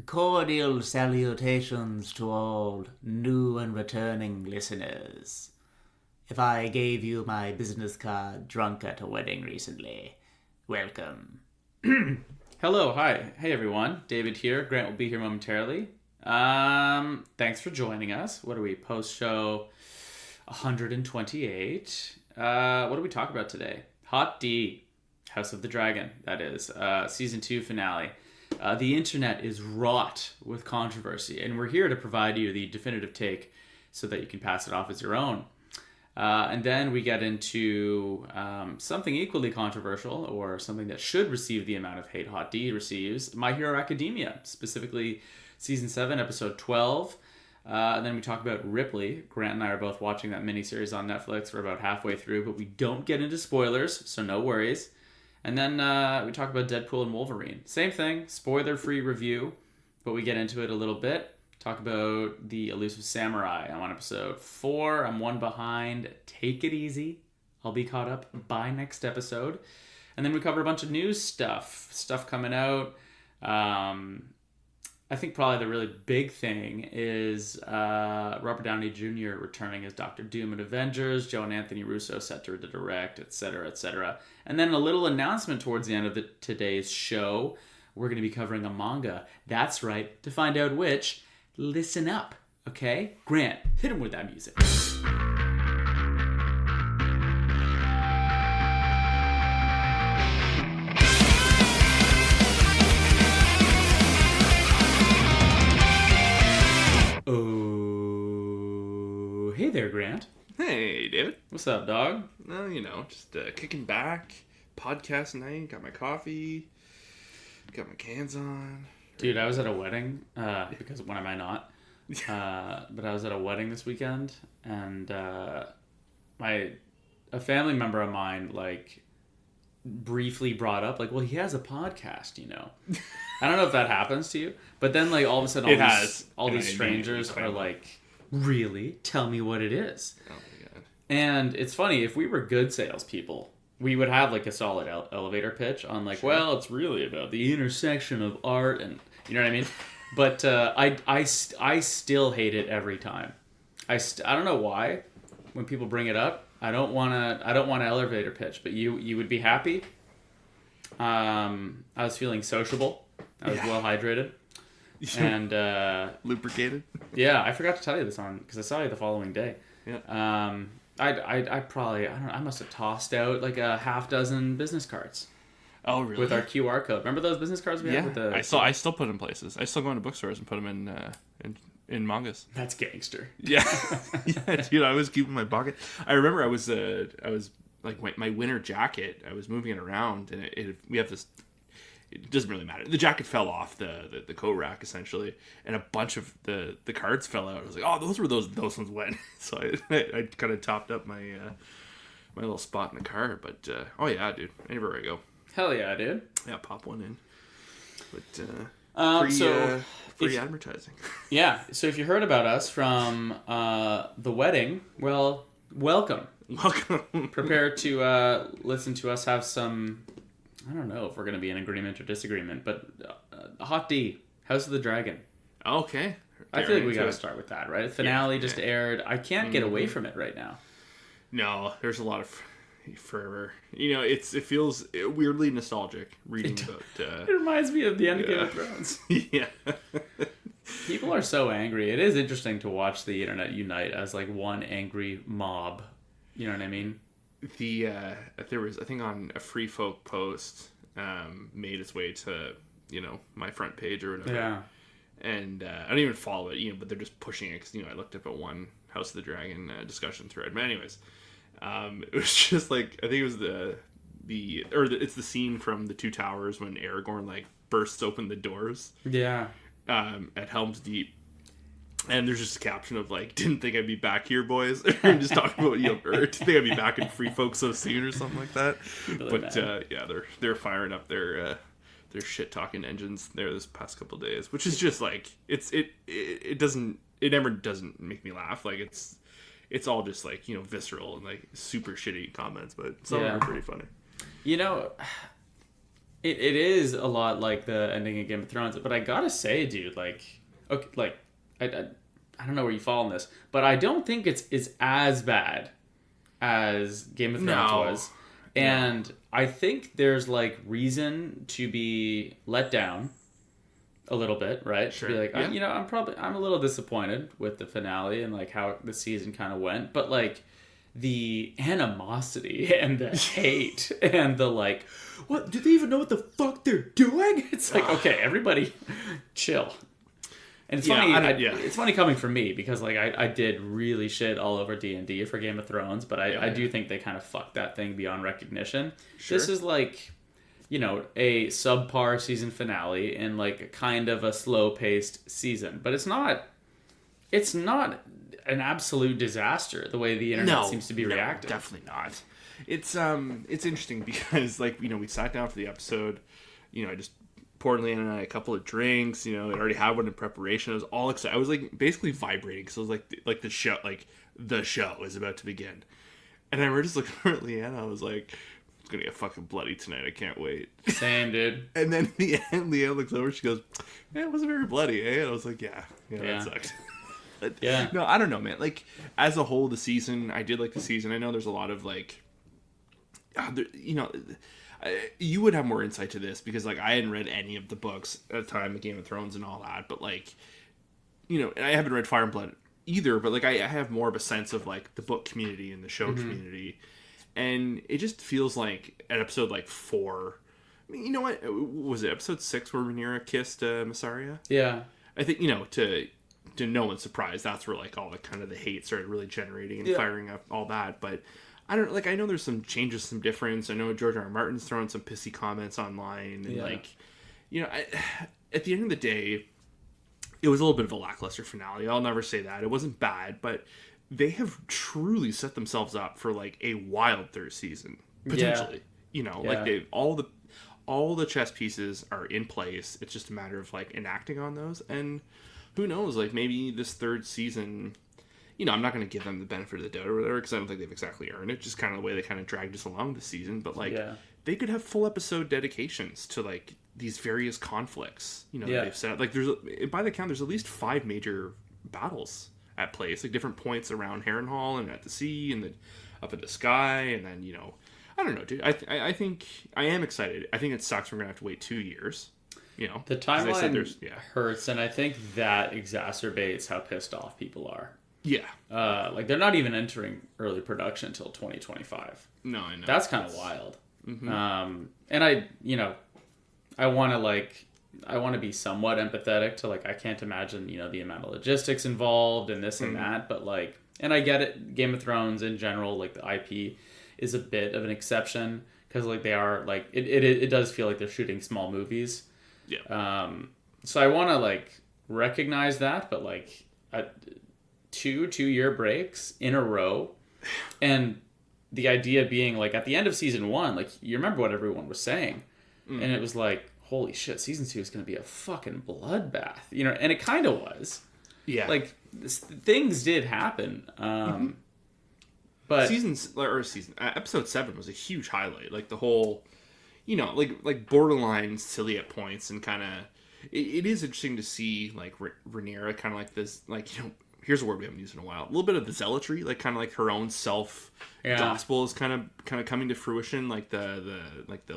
cordial salutations to all new and returning listeners. If I gave you my business card drunk at a wedding recently, welcome. Hello, hi. Hey everyone, David here. Grant will be here momentarily. Thanks for joining us. What are we, post-show 128? What do we talk about today? HotD, House of the Dragon, that is. Season 2 finale. The internet is wrought with controversy, and we're here to provide you the definitive take so that you can pass it off as your own. And then we get into something equally controversial, or something that should receive the amount of hate HotD receives, My Hero Academia, specifically Season 7, Episode 12. And then we talk about Ripley. Grant and I are both watching that miniseries on Netflix. We're about halfway through, but we don't get into spoilers, so no worries. And then we talk about Deadpool and Wolverine. Same thing, spoiler-free review, but we get into it a little bit. Talk about the Elusive Samurai. I'm on episode 4. I'm one behind. Take it easy. I'll be caught up by next episode. And then we cover a bunch of news stuff coming out. I think probably the really big thing is Robert Downey Jr. returning as Dr. Doom in Avengers, Joe and Anthony Russo set to direct, etc., etc. And then a little announcement towards the end of today's show. We're going to be covering a manga. That's right. To find out which, listen up, okay? Grant, hit him with that music. Oh, hey there, Grant. Hey, David. What's up, dog? Just kicking back. Podcast night. Got my coffee. Got my cans on. Dude, I was at a wedding, because when am I not? But I was at a wedding this weekend, and a family member of mine, briefly brought up, well, he has a podcast, I don't know if that happens to you, but then, all of a sudden, all these strangers are like, really? Tell me what it is. Oh, my God. And it's funny, if we were good salespeople, we would have, a solid elevator pitch on, sure. Well, it's really about the intersection of art and, you know what I mean? But I still hate it every time. I don't know why. When people bring it up, I don't want an elevator pitch. But you would be happy. I was feeling sociable. I was well hydrated, and lubricated. Yeah, I forgot to tell you this because I saw you the following day. Yeah. I probably I must have tossed out a half dozen business cards. Oh, really? With our QR code. Remember those business cards we had? With the... I still put them in places. I still go into bookstores and put them in mangas. That's gangster. Yeah. Yeah, dude, I was keeping my pocket. I remember I was my winter jacket, I was moving it around, and we have this, it doesn't really matter. The jacket fell off the coat rack, essentially, and a bunch of the cards fell out. I was like, oh, those ones went. So I kind of topped up my my little spot in the car. But, oh yeah, dude, anywhere I go. Hell yeah, dude. Yeah, pop one in. But free advertising. Yeah, so if you heard about us from the wedding, well, welcome. Welcome. Prepare to listen to us have some, I don't know if we're going to be in agreement or disagreement, but HotD, House of the Dragon. Okay. I feel like we got to start with that, right? The finale just aired. I can't get away from it right now. No, there's a lot of... forever, it feels weirdly nostalgic reading about it reminds me of the end of Game of Thrones. Yeah. People are so angry. It is interesting to watch the internet unite as one angry mob, you know what I mean? There was, I think, on a Free Folk post made its way to my front page or whatever. Yeah. And I don't even follow it, but they're just pushing it because I looked up at one House of the Dragon discussion thread, but anyways. It was just I think it was it's the scene from The Two Towers when Aragorn bursts open the doors. Yeah. At Helm's Deep, and there's just a caption of didn't think I'd be back here, boys. I'm just talking about or didn't think I'd be back in Free Folk so soon or something like that. But yeah, they're firing up their shit talking engines there this past couple of days, which is just it never doesn't make me laugh. It's all just visceral and super shitty comments, but some of them are pretty funny. It is a lot like the ending of Game of Thrones, but I gotta say, dude, like, okay, like, I don't know where you fall on this, but I don't think it's as bad as Game of Thrones No. was, and I think there's like reason to be let down a little bit, right? Sure. To be like, Yeah. I'm a little disappointed with the finale and like how the season kind of went, but like the animosity and the hate and the like, what, do they even know what the fuck they're doing? It's like, okay, everybody chill. And it's funny, it's funny coming from me because like I did really shit all over D&D for Game of Thrones, but I do think they kind of fucked that thing beyond recognition. Sure. This is like, a subpar season finale and like kind of a slow-paced season, but it's not an absolute disaster the way the internet seems to be reacting. Definitely not. It's interesting because like we sat down for the episode, I just poured Leanne and I a couple of drinks. I already had one in preparation. I was all excited. I was like basically vibrating because I was like the show is about to begin, and I remember just looking at Leanne. I was like, it's gonna get fucking bloody tonight. I can't wait. Same, dude. And then at the end, Leanne looks over. She goes, "Yeah, it wasn't very bloody, eh?" And I was like, "Yeah, that sucked." Yeah. No, I don't know, man. Like, as a whole, the season, I did like the season. I know there's a lot of, like, you would have more insight to this because, like, I hadn't read any of the books at the time of Game of Thrones and all that. But, like, and I haven't read Fire and Blood either. But, like, I have more of a sense of, like, the book community and the show community. And it just feels like at episode, like, 4... I mean, you know what? Was it episode 6 where Rhaenyra kissed Mysaria? Yeah. I think, to no one's surprise, that's where like all the kind of the hate started really generating and firing up all that. But I don't like. I know there's some changes, some difference. I know George R. R. Martin's throwing some pissy comments online, and at the end of the day, it was a little bit of a lackluster finale. I'll never say that it wasn't bad, but they have truly set themselves up for like a wild third season potentially. Like they've all the chess pieces are in place. It's just a matter of like enacting on those and. Who knows, like, maybe this third season, I'm not going to give them the benefit of the doubt or whatever, because I don't think they've exactly earned it, just kind of the way they kind of dragged us along this season, but, like, they could have full episode dedications to, like, these various conflicts, that they've set up. Like, by the count, there's at least 5 major battles at place, like, different points around Harrenhal and at the sea and up in the sky, and then, I don't know, dude. I think, I am excited. I think it sucks we're going to have to wait 2 years. The timeline hurts, and I think that exacerbates how pissed off people are. Yeah. Like, they're not even entering early production until 2025. No, I know. That's kind of wild. Mm-hmm. And I want to be somewhat empathetic to, like, I can't imagine, the amount of logistics involved and this and that, but, like, and I get it, Game of Thrones in general, like, the IP is a bit of an exception, because, like, they are, like, it does feel like they're shooting small movies. Yeah. So I want to like recognize that, but like two-year breaks in a row, and the idea being like at the end of season 1, like you remember what everyone was saying, and it was like, holy shit, season 2 is going to be a fucking bloodbath, and it kind of was. Yeah. Like things did happen, but episode 7 was a huge highlight. Like the whole. Like borderline silly at points, and kind of, it is interesting to see like Rhaenyra kind of like this, like here's a word we haven't used in a while, a little bit of the zealotry, like kind of like her own self gospel is kind of coming to fruition, like the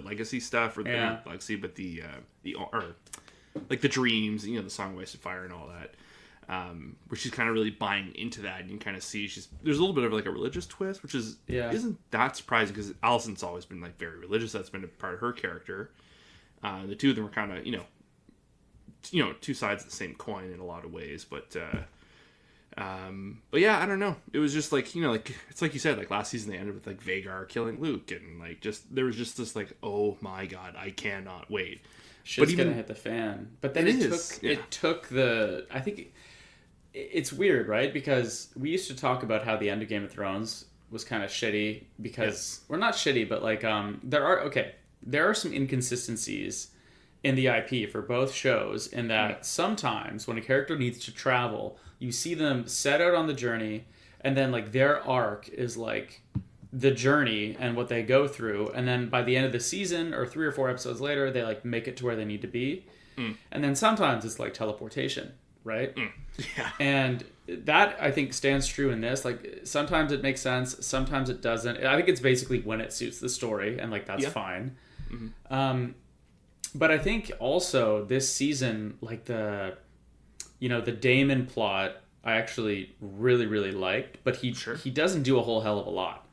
legacy stuff or the legacy, but the like the dreams, the Song of Ice and Fire and all that. Where she's kind of really buying into that, and you can kind of see there's a little bit of like a religious twist, which isn't that surprising because Alicent's always been like very religious. That's been a part of her character. The two of them are kind of two sides of the same coin in a lot of ways, but yeah, I don't know. It was just like like it's like you said, like last season they ended with like Vhagar killing Luke, and like just there was just this like, oh my god, I cannot wait. Shit's gonna hit the fan. But then it took the, I think. It's weird, right? Because we used to talk about how the end of Game of Thrones was kind of shitty because we're not shitty, but like there are some inconsistencies in the IP for both shows in that sometimes when a character needs to travel, you see them set out on the journey, and then like their arc is like the journey and what they go through, and then by the end of the season or 3 or 4 episodes later, they like make it to where they need to be. And then sometimes it's like teleportation, right? Yeah. And that, I think, stands true in this. Like, sometimes it makes sense, sometimes it doesn't. I think it's basically when it suits the story, and like that's fine. But I think also this season, like the Damon plot, I actually really, really liked, but he doesn't do a whole hell of a lot.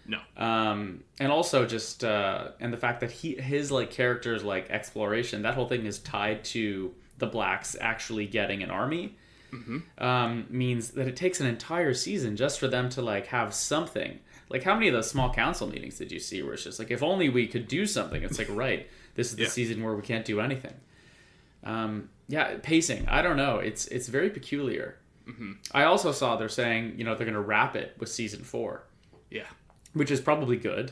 No. And also just and the fact that his like character's like exploration, that whole thing is tied to the Blacks actually getting an army. Means that it takes an entire season just for them to like have something. Like, how many of those small council meetings did you see where it's just like, if only we could do something? It's like, right, this is the season where we can't do anything. Pacing, I don't know, it's very peculiar. I also saw they're saying, they're going to wrap it with season 4. Yeah. Which is probably good.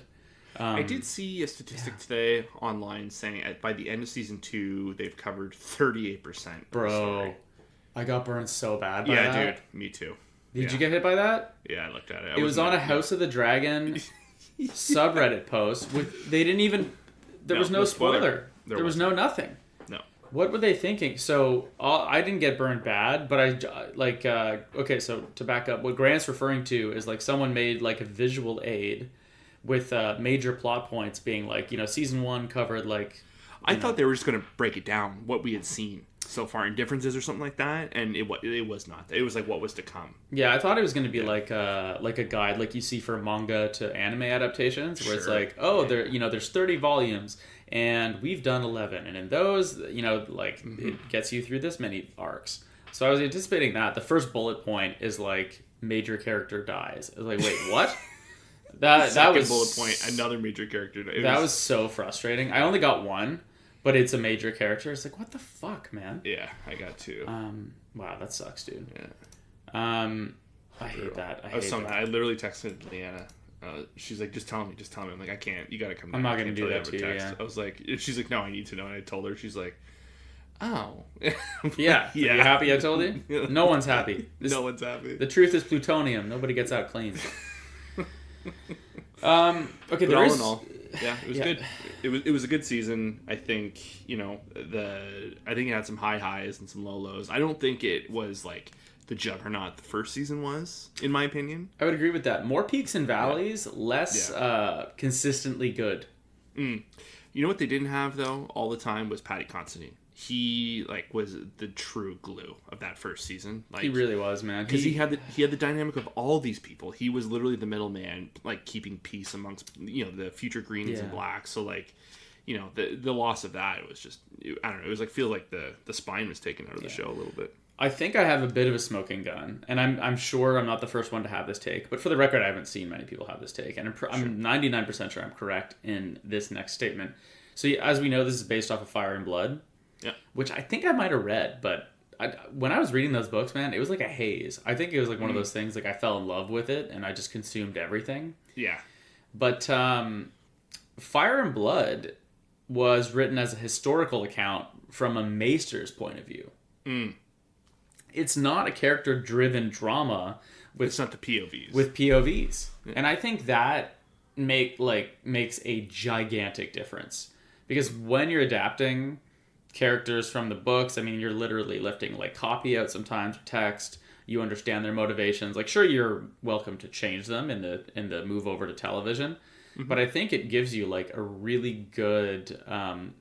I did see a statistic today online saying by the end of season 2, they've covered 38% of the story. I got burned so bad by that. Yeah, dude. Me too. Did you get hit by that? Yeah, I looked at it. It was on a House of the Dragon subreddit post. There was no spoiler. There was no nothing. No. What were they thinking? So I didn't get burned bad, but okay, so to back up, what Grant's referring to is like someone made like a visual aid with major plot points being like, season 1 covered like... I thought they were just going to break it down, what we had seen so far in differences or something like that, and it was not. It was like what was to come. Yeah, I thought it was going to be like a guide like you see for manga to anime adaptations, where it's like, there's 30 volumes, and we've done 11, and in those, it gets you through this many arcs. So I was anticipating that. The first bullet point is like, major character dies. I was like, wait, what? That was bullet point, another major character dies. That was so frustrating. I only got one, but it's a major character. It's like, what the fuck, man? Yeah, I got 2. Wow, that sucks, dude. Yeah. I hate that. I was so mad. I literally texted Leanna. She's like, just tell me. I'm like, I can't. You got to come back. I'm not going to do that to you, yeah. I was like, she's like, no, I need to know. And I told her. She's like, oh. Yeah. Are you happy I told you? No one's happy. No one's happy. The truth is plutonium. Nobody gets out clean. Okay, but all in all, yeah, it was good. It was a good season. I think I think it had some high highs and some low lows. I don't think it was like the juggernaut the first season was, in my opinion. I would agree with that. More peaks and valleys, less consistently good. You know what they didn't have though all the time was Paddy Considine. He was the true glue of that first season. He really was, man. Because he had the dynamic of all these people. He was literally the middleman, keeping peace amongst the future greens and blacks. So the loss of that, it was just, I don't know. It was feel like the spine was taken out of the show a little bit. I think I have a bit of a smoking gun, and I'm sure I'm not the first one to have this take. But for the record, I haven't seen many people have this take, and I'm 99% sure I'm correct in this next statement. So as we know, this is based off of Fire and Blood. Yeah, which I think I might have read, but when I was reading those books, man, it was like a haze. I think it was one of those things, I fell in love with it, and I just consumed everything. Yeah. But Fire and Blood was written as a historical account from a maester's point of view. It's not a character-driven drama. It's not the POVs. With POVs. Yeah. And I think that makes a gigantic difference. Because when you're adapting characters from the books, I mean, you're literally lifting copy out sometimes, text. You understand their motivations. Sure, you're welcome to change them in the move over to television, but I think it gives you a really good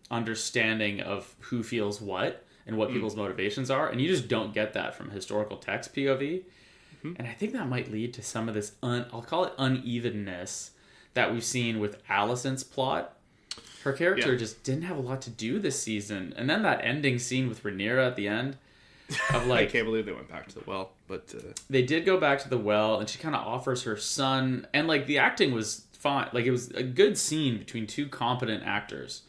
understanding of who feels what and what people's motivations are, and you just don't get that from historical text POV. And I think that might lead to some of this I'll call it unevenness that we've seen with Alicent's plot. Her character just didn't have a lot to do this season. And then that ending scene with Rhaenyra at the end of I can't believe they went back to the well, but they did go back to the well, and she kind of offers her son, and the acting was fine. It was a good scene between two competent actors.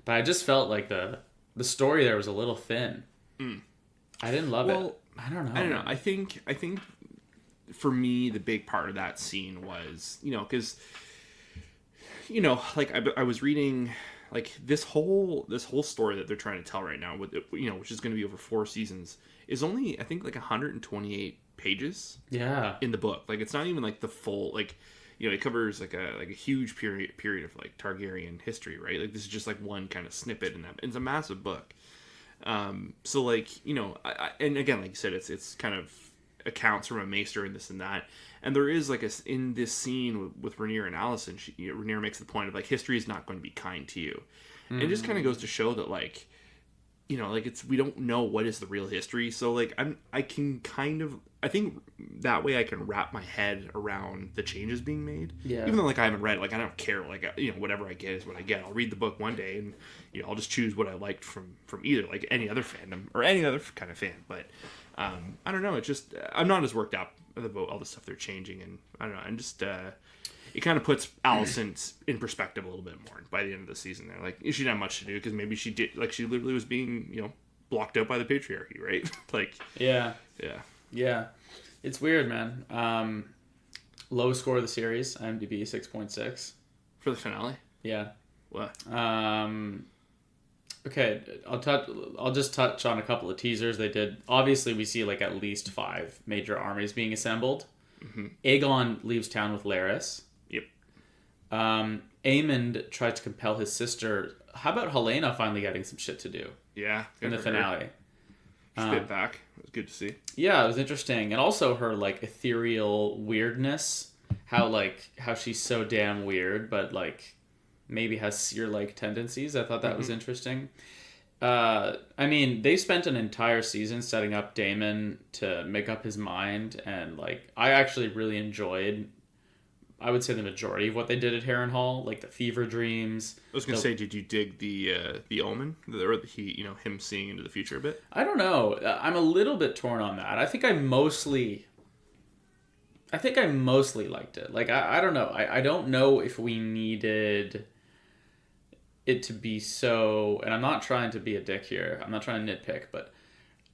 But I just felt the story there was a little thin. I didn't love it. I don't know. I think for me the big part of that scene was, because I was reading this whole story that they're trying to tell right now, with which is going to be over 4 seasons, is only I think 128 pages. Yeah. In the book, it's not even the full you know, it covers like a huge period of like Targaryen history, right? Like this is just like one kind of snippet in that. It's a massive book. So like, you know, and again, like you said, it's kind of accounts from a maester and this and that. And there is like in this scene with Rhaenyra and Alicent, Rhaenyra makes the point of like, history is not going to be kind to you. And it just kind of goes to show that like, you know, like we don't know what is the real history. So like I think that way I can wrap my head around the changes being made. Yeah. Even though like I haven't read, like I don't care, like you know, whatever I get is what I get. I'll read the book one day and you know, I'll just choose what I liked from either like any other fandom or any other kind of fan. But I don't know, it's just I'm not as worked up about all the stuff they're changing, and I don't know, I'm just it kind of puts Alicent in perspective a little bit more by the end of the season. There, like she didn't have much to do because maybe she did, like she literally was being, you know, blocked out by the patriarchy, right? Like yeah, it's weird, man. Lowest score of the series, IMDb 6.6 for the finale. Yeah. What? Okay, I'll just touch on a couple of teasers they did. Obviously, we see like at least 5 major armies being assembled. Mm-hmm. Aegon leaves town with Larys. Yep. Aemond tries to compel his sister. How about Helena finally getting some shit to do? Yeah. In the finale. She bit back. It was good to see. Yeah, it was interesting. And also her like ethereal weirdness. How she's so damn weird, but like maybe has seer-like tendencies. I thought that was interesting. I mean, they spent an entire season setting up Daemon to make up his mind, and like I actually really enjoyed, I would say, the majority of what they did at Harrenhal, like the fever dreams. I was gonna say, did you dig the omen, or him seeing into the future a bit? I don't know. I'm a little bit torn on that. I think I mostly liked it. Like I don't know. I don't know if we needed it to be so, and I'm not trying to be a dick here. I'm not trying to nitpick, but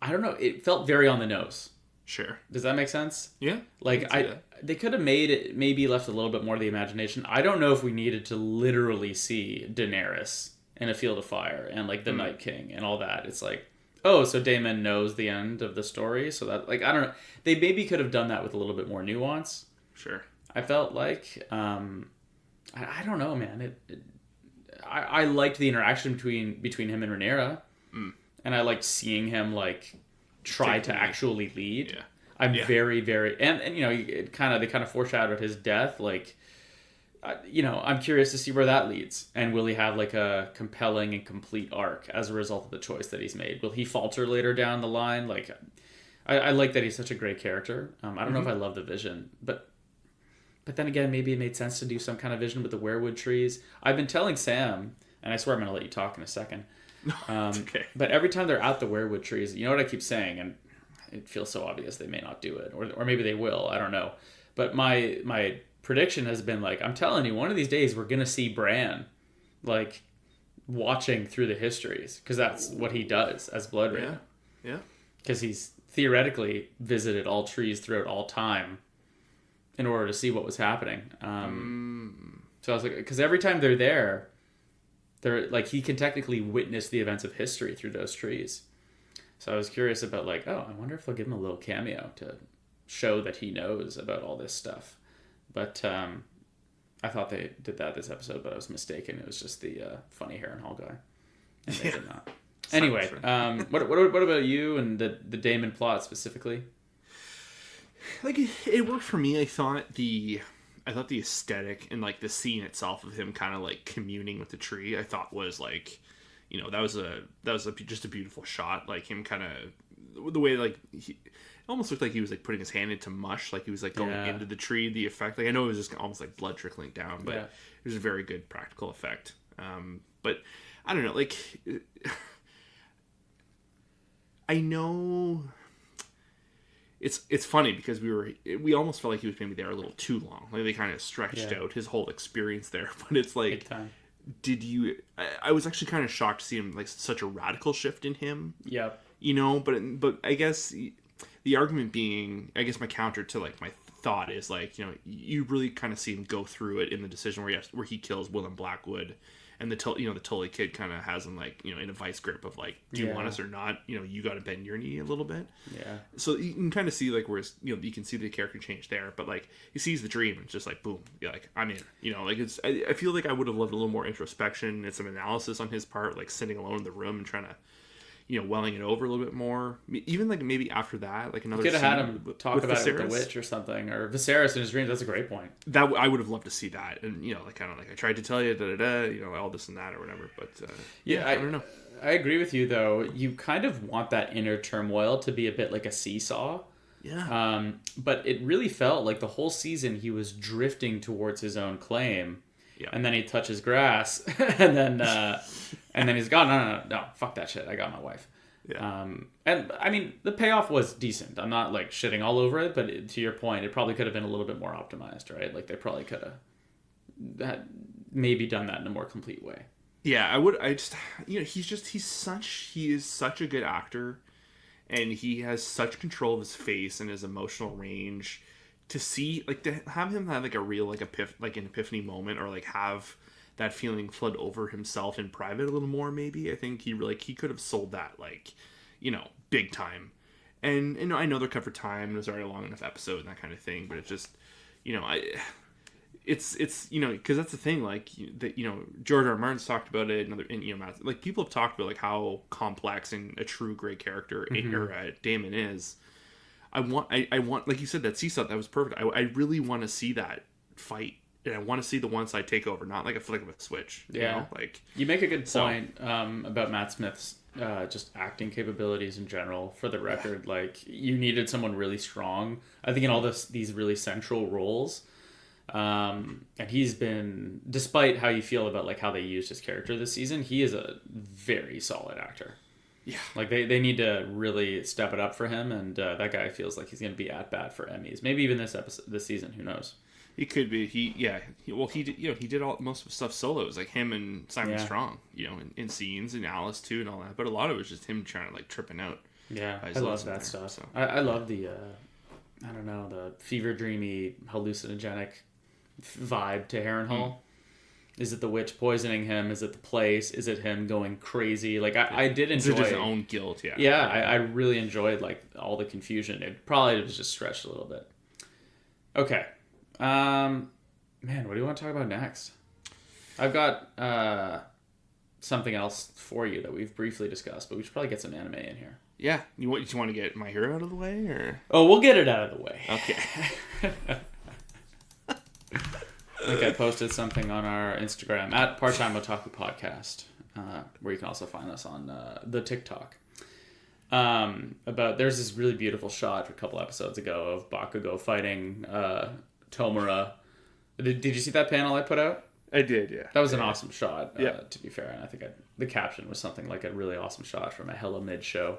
I don't know. It felt very on the nose. Sure. Does that make sense? Yeah. Like they could have made it, maybe left a little bit more of the imagination. I don't know if we needed to literally see Daenerys in a field of fire and like the Night King and all that. It's like, oh, so Daemon knows the end of the story. So that, like, I don't know. They maybe could have done that with a little bit more nuance. Sure. I felt like, I don't know, man. I liked the interaction between him and Rhaenyra, and I liked seeing him like try to actually lead. Yeah. I'm very, very, and you know, they kind of foreshadowed his death. Like, you know, I'm curious to see where that leads, and will he have like a compelling and complete arc as a result of the choice that he's made? Will he falter later down the line? Like, I like that he's such a great character. I don't know if I love the vision, but then again, maybe it made sense to do some kind of vision with the weirwood trees. I've been telling Sam, and I swear I'm going to let you talk in a second. Okay. But every time they're at the weirwood trees, you know what I keep saying, and it feels so obvious they may not do it, or maybe they will. I don't know. But my prediction has been like, I'm telling you, one of these days we're going to see Bran, like, watching through the histories, because that's what he does as Blood Raven. Yeah. Because he's theoretically visited all trees throughout all time in order to see what was happening. So I was like, because every time they're there, they're like, he can technically witness the events of history through those trees. So I was curious about like, oh, I wonder if they'll give him a little cameo to show that he knows about all this stuff. But I thought they did that this episode, but I was mistaken. It was just the funny Harrenhal guy. And they did not. Anyway, what about you and the Daemon plot specifically? Like, it worked for me. I thought the aesthetic and like the scene itself of him kind of like communing with the tree, I thought was like, you know, that was just a beautiful shot. Like him kind of the way like he almost looked like he was like putting his hand into mush, like he was like going into the tree. The effect, like I know it was just almost like blood trickling down, but it was a very good practical effect. But I don't know, like I know. It's funny because we almost felt like he was maybe there a little too long. Like they kind of stretched out his whole experience there. But it's like, did you? I was actually kind of shocked to see him like such a radical shift in him. Yep. You know, but I guess the argument being, I guess my counter to like my thought is like, you know, you really kind of see him go through it in the decision where he kills Willem Blackwood and the Tully kid kind of has him like, in a vice grip of like, do you want us or not? You got to bend your knee a little bit. Yeah. So you can kind of see like where you can see the character change there, but like he sees the dream and it's just like boom, like I'm in. Like it's I feel like I would have loved a little more introspection and some analysis on his part, like sitting alone in the room and trying to welling it over a little bit more. Even like maybe after that, like another. You could have had him talk about Viserys. it with the witch or something, or Viserys in his dreams. That's a great point. That I would have loved to see that, and like kind of like I tried to tell you, all this and that or whatever. But I don't know. I agree with you though. You kind of want that inner turmoil to be a bit like a seesaw. Yeah. But it really felt like the whole season he was drifting towards his own claim. Yeah. And then he touches grass, and then he's gone. No, fuck that shit. I got my wife. Yeah. And I mean, the payoff was decent. I'm not like shitting all over it, but to your point, it probably could have been a little bit more optimized, right? Like they probably could have maybe done that in a more complete way. Yeah, I would. I just, he is such a good actor, and he has such control of his face and his emotional range. To see, like, to have him have like a real like an epiphany moment, or like have that feeling flood over himself in private a little more, maybe. I think he could have sold that like, big time. And I know they're cut for time, and it was already a long enough episode and that kind of thing, but it's just, it's because that's the thing, like that, George R. R. Martin's talked about it, and like people have talked about like how complex and a true great character Daemon is. I want, like you said, that seesaw, that was perfect. I really want to see that fight, and I want to see the one side take over, not like a flick of a switch. Like you make a good point about Matt Smith's just acting capabilities in general. For the record, like you needed someone really strong, I think, in all these really central roles. And he's been, despite how you feel about like how they used his character this season, he is a very solid actor. Yeah, like they need to really step it up for him, and that guy feels like he's going to be at bat for Emmys, maybe even this season. Who knows? He could be. He did most of the stuff solo. It was like him and Simon Strong, in scenes, and Alice too, and all that. But a lot of it was just him trying to like tripping out. Yeah, I love that stuff. So. I love the the fever dreamy hallucinogenic vibe to Harrenhal. Is it the witch poisoning him? Is it the place? Is it him going crazy? Like I did enjoy his own guilt. Yeah. Yeah, I really enjoyed like all the confusion. It probably was just stretched a little bit. Okay, man, what do you want to talk about next? I've got something else for you that we've briefly discussed, but we should probably get some anime in here. Yeah, you want to get My Hero out of the way, or? Oh, we'll get it out of the way. Okay. I think I posted something on our Instagram at Part-Time Otaku Podcast, where you can also find us on the TikTok. There's this really beautiful shot a couple episodes ago of Bakugo fighting Tomura. Did you see that panel I put out? I did, yeah. That was an awesome shot, to be fair. And I think the caption was something like a really awesome shot from a hella mid show.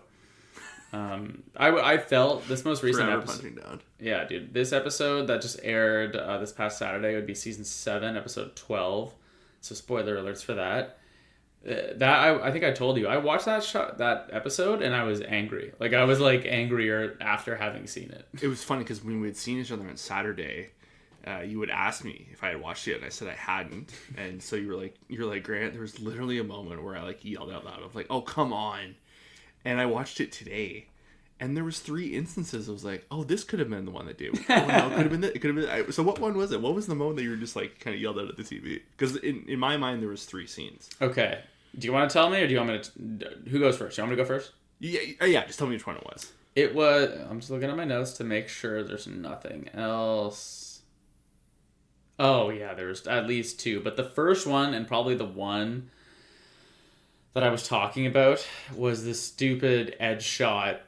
I felt this most recent episode. Down. Yeah, dude. This episode that just aired this past Saturday would be season 7, episode 12. So spoiler alerts for that. I think I told you I watched that episode and I was angry. Like I was like angrier after having seen it. It was funny because when we had seen each other on Saturday, you would ask me if I had watched it, and I said I hadn't. And so you're like Grant. There was literally a moment where I like yelled out loud of like, "Oh, come on!" And I watched it today, and there was 3 instances. I was like, "Oh, this could have been the one that did." Oh, no, it could have been that. It could have been. So what one was it? What was the moment that you were just like kind of yelled at the TV? Because in my mind there was 3 scenes. Okay. Do you want to tell me, or do you want me to? Who goes first? You want me to go first? Yeah. Just tell me which one it was. It was. I'm just looking at my notes to make sure there's nothing else. Oh yeah, there was at least 2, but the first one, and probably the one that I was talking about, was the stupid edge shot,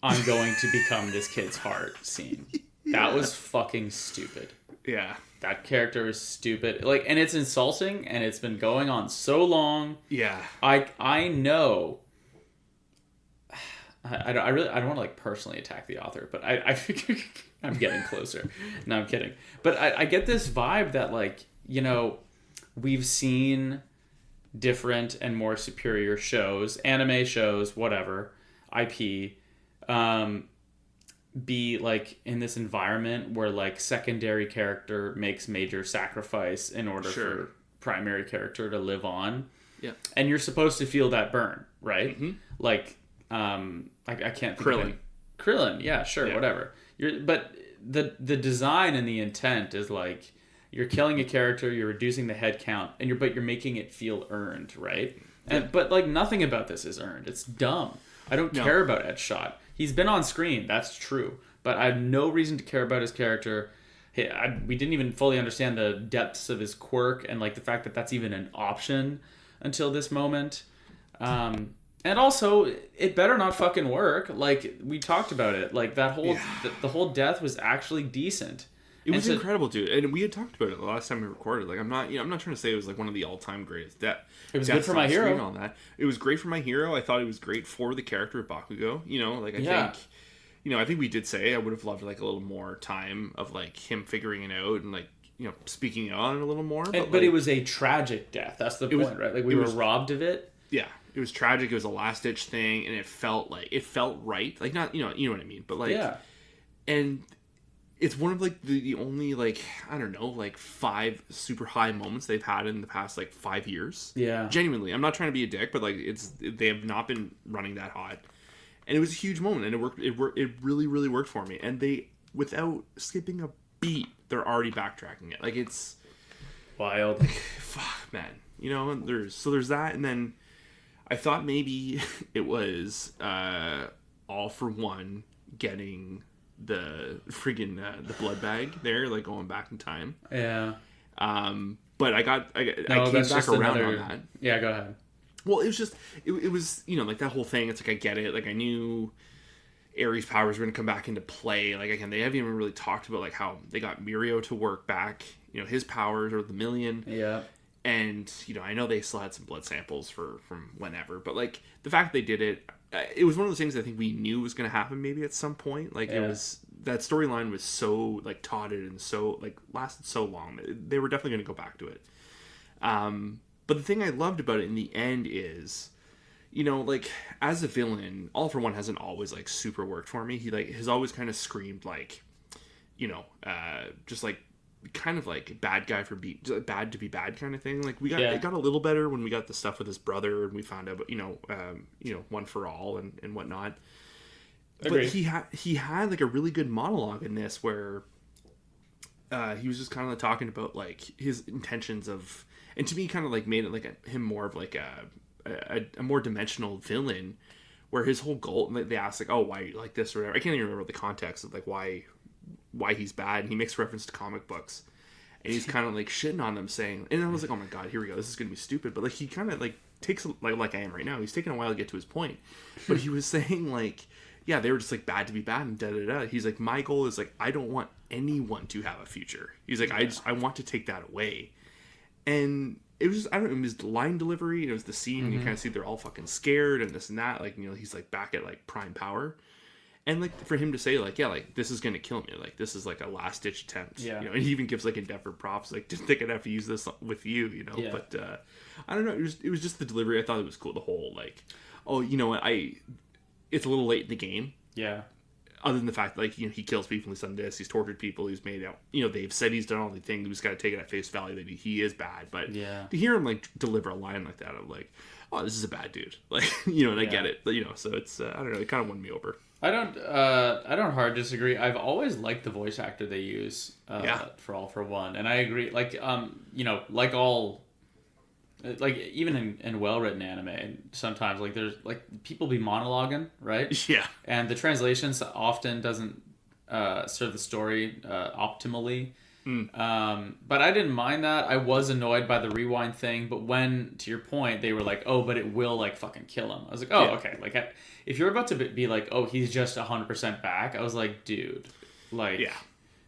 "I'm going to become this kid's heart" scene. That was fucking stupid. Yeah. That character is stupid. Like, and it's insulting, and it's been going on so long. Yeah. I know. I don't want to like personally attack the author, but I I'm getting closer. No, I'm kidding. But I get this vibe that like, we've seen different and more superior shows, anime shows, whatever, IP, be like in this environment where like secondary character makes major sacrifice in order primary character to live on. Yeah. And you're supposed to feel that burn, right? Mm-hmm. Like, I can't think Krillin. of it. Krillin, yeah, sure, Yeah. whatever. But the design and the intent is like you're killing a character, you're reducing the head count, and you're making it feel earned, right? And but like nothing about this is earned. It's dumb. I don't care about Ed Shot. He's been on screen, that's true, but I have no reason to care about his character. We didn't even fully understand the depths of his quirk and like the fact that that's even an option until this moment. And also, it better not fucking work. Like, we talked about it. Like, that whole the whole death was actually decent. It was incredible, dude. And we had talked about it the last time we recorded. Like, I'm not trying to say it was like one of the all-time greatest deaths. It was good for My Hero. And all that. It was great for My Hero. I thought it was great for the character of Bakugo. You know, like, I think we did say I would have loved like a little more time of like him figuring it out and like, you know, speaking on it a little more. But it was a tragic death. That's the point, right? Like, we were robbed of it. Yeah. It was tragic. It was a last ditch thing, and it felt right. Like, not, you know what I mean, but like, and it's one of like the only like, I don't know, like 5 super high moments they've had in the past like 5 years. Yeah, genuinely, I'm not trying to be a dick, but like they have not been running that hot, and it was a huge moment, and it worked. It really, really worked for me, and they, without skipping a beat, they're already backtracking it. Like, it's wild. Like, fuck, man. You know, there's that, and then I thought maybe it was All For One getting the friggin' the blood bag there, like going back in time. Yeah. But I came back around on that. Yeah, go ahead. Well, it was just it was, you know, like that whole thing. It's like, I get it. Like, I knew Ares' powers were going to come back into play. Like, again, they haven't even really talked about like how they got Mirio to work back. You know, his powers or the million. Yeah. And, you know, I know they still had some blood samples from whenever, but like the fact that they did it was one of those things I think we knew was going to happen maybe at some point. Like, it was, that storyline was so like tauted and so like lasted so long. They were definitely going to go back to it. But the thing I loved about it in the end is, you know, like, as a villain, All For One hasn't always like super worked for me. He like has always kind of screamed like, you know, just like kind of like bad guy for bad to be bad kind of thing. Like, it got a little better when we got the stuff with his brother and we found out, you know, One For All and whatnot. Agreed. But he had like a really good monologue in this where he was just kind of talking about like his intentions of, and to me kind of like made it like him more of like a more dimensional villain, where his whole goal, they asked like, oh, why are you like this or whatever. I can't even remember the context of like why he's bad, and he makes reference to comic books, and he's kind of like shitting on them, saying, and I was like, oh my god, here we go, this is gonna be stupid. But like, he kind of like takes like I am right now, he's taking a while to get to his point, but he was saying like, yeah, they were just like bad to be bad and da da da. He's like, my goal is like, I don't want anyone to have a future. He's like, I want to take that away. And it was just, I don't know, it was the line delivery, it was the scene, and you kind of see they're all fucking scared and this and that, like, you know, he's like back at like prime power. And like, for him to say like, yeah, like, this is gonna kill me, like, this is like a last ditch attempt, you know, and he even gives like Endeavor props, like, didn't think I'd have to use this with you, you know. But I don't know, it was just the delivery. I thought it was cool, the whole like, oh, you know what, it's a little late in the game, other than the fact like, you know, he kills people, he's done this, he's tortured people, he's made out, you know, they've said he's done all the things, we just got to take it at face value that he is bad. But to hear him like deliver a line like that, I'm like, oh, this is a bad dude, like, you know, and I get it, but, you know, so it's I don't know, it kind of won me over. I don't hard disagree. I've always liked the voice actor they use for All For One, and I agree. Like, you know, like all, like even in well-written anime, sometimes like there's like people be monologuing, right? Yeah. And the translations often doesn't serve the story optimally. But I didn't mind that. I was annoyed by the rewind thing, but when, to your point, they were like, oh, but it will like fucking kill him. I was like, oh, okay. Like, if you're about to be like, oh, he's just 100% back, I was like, dude, like,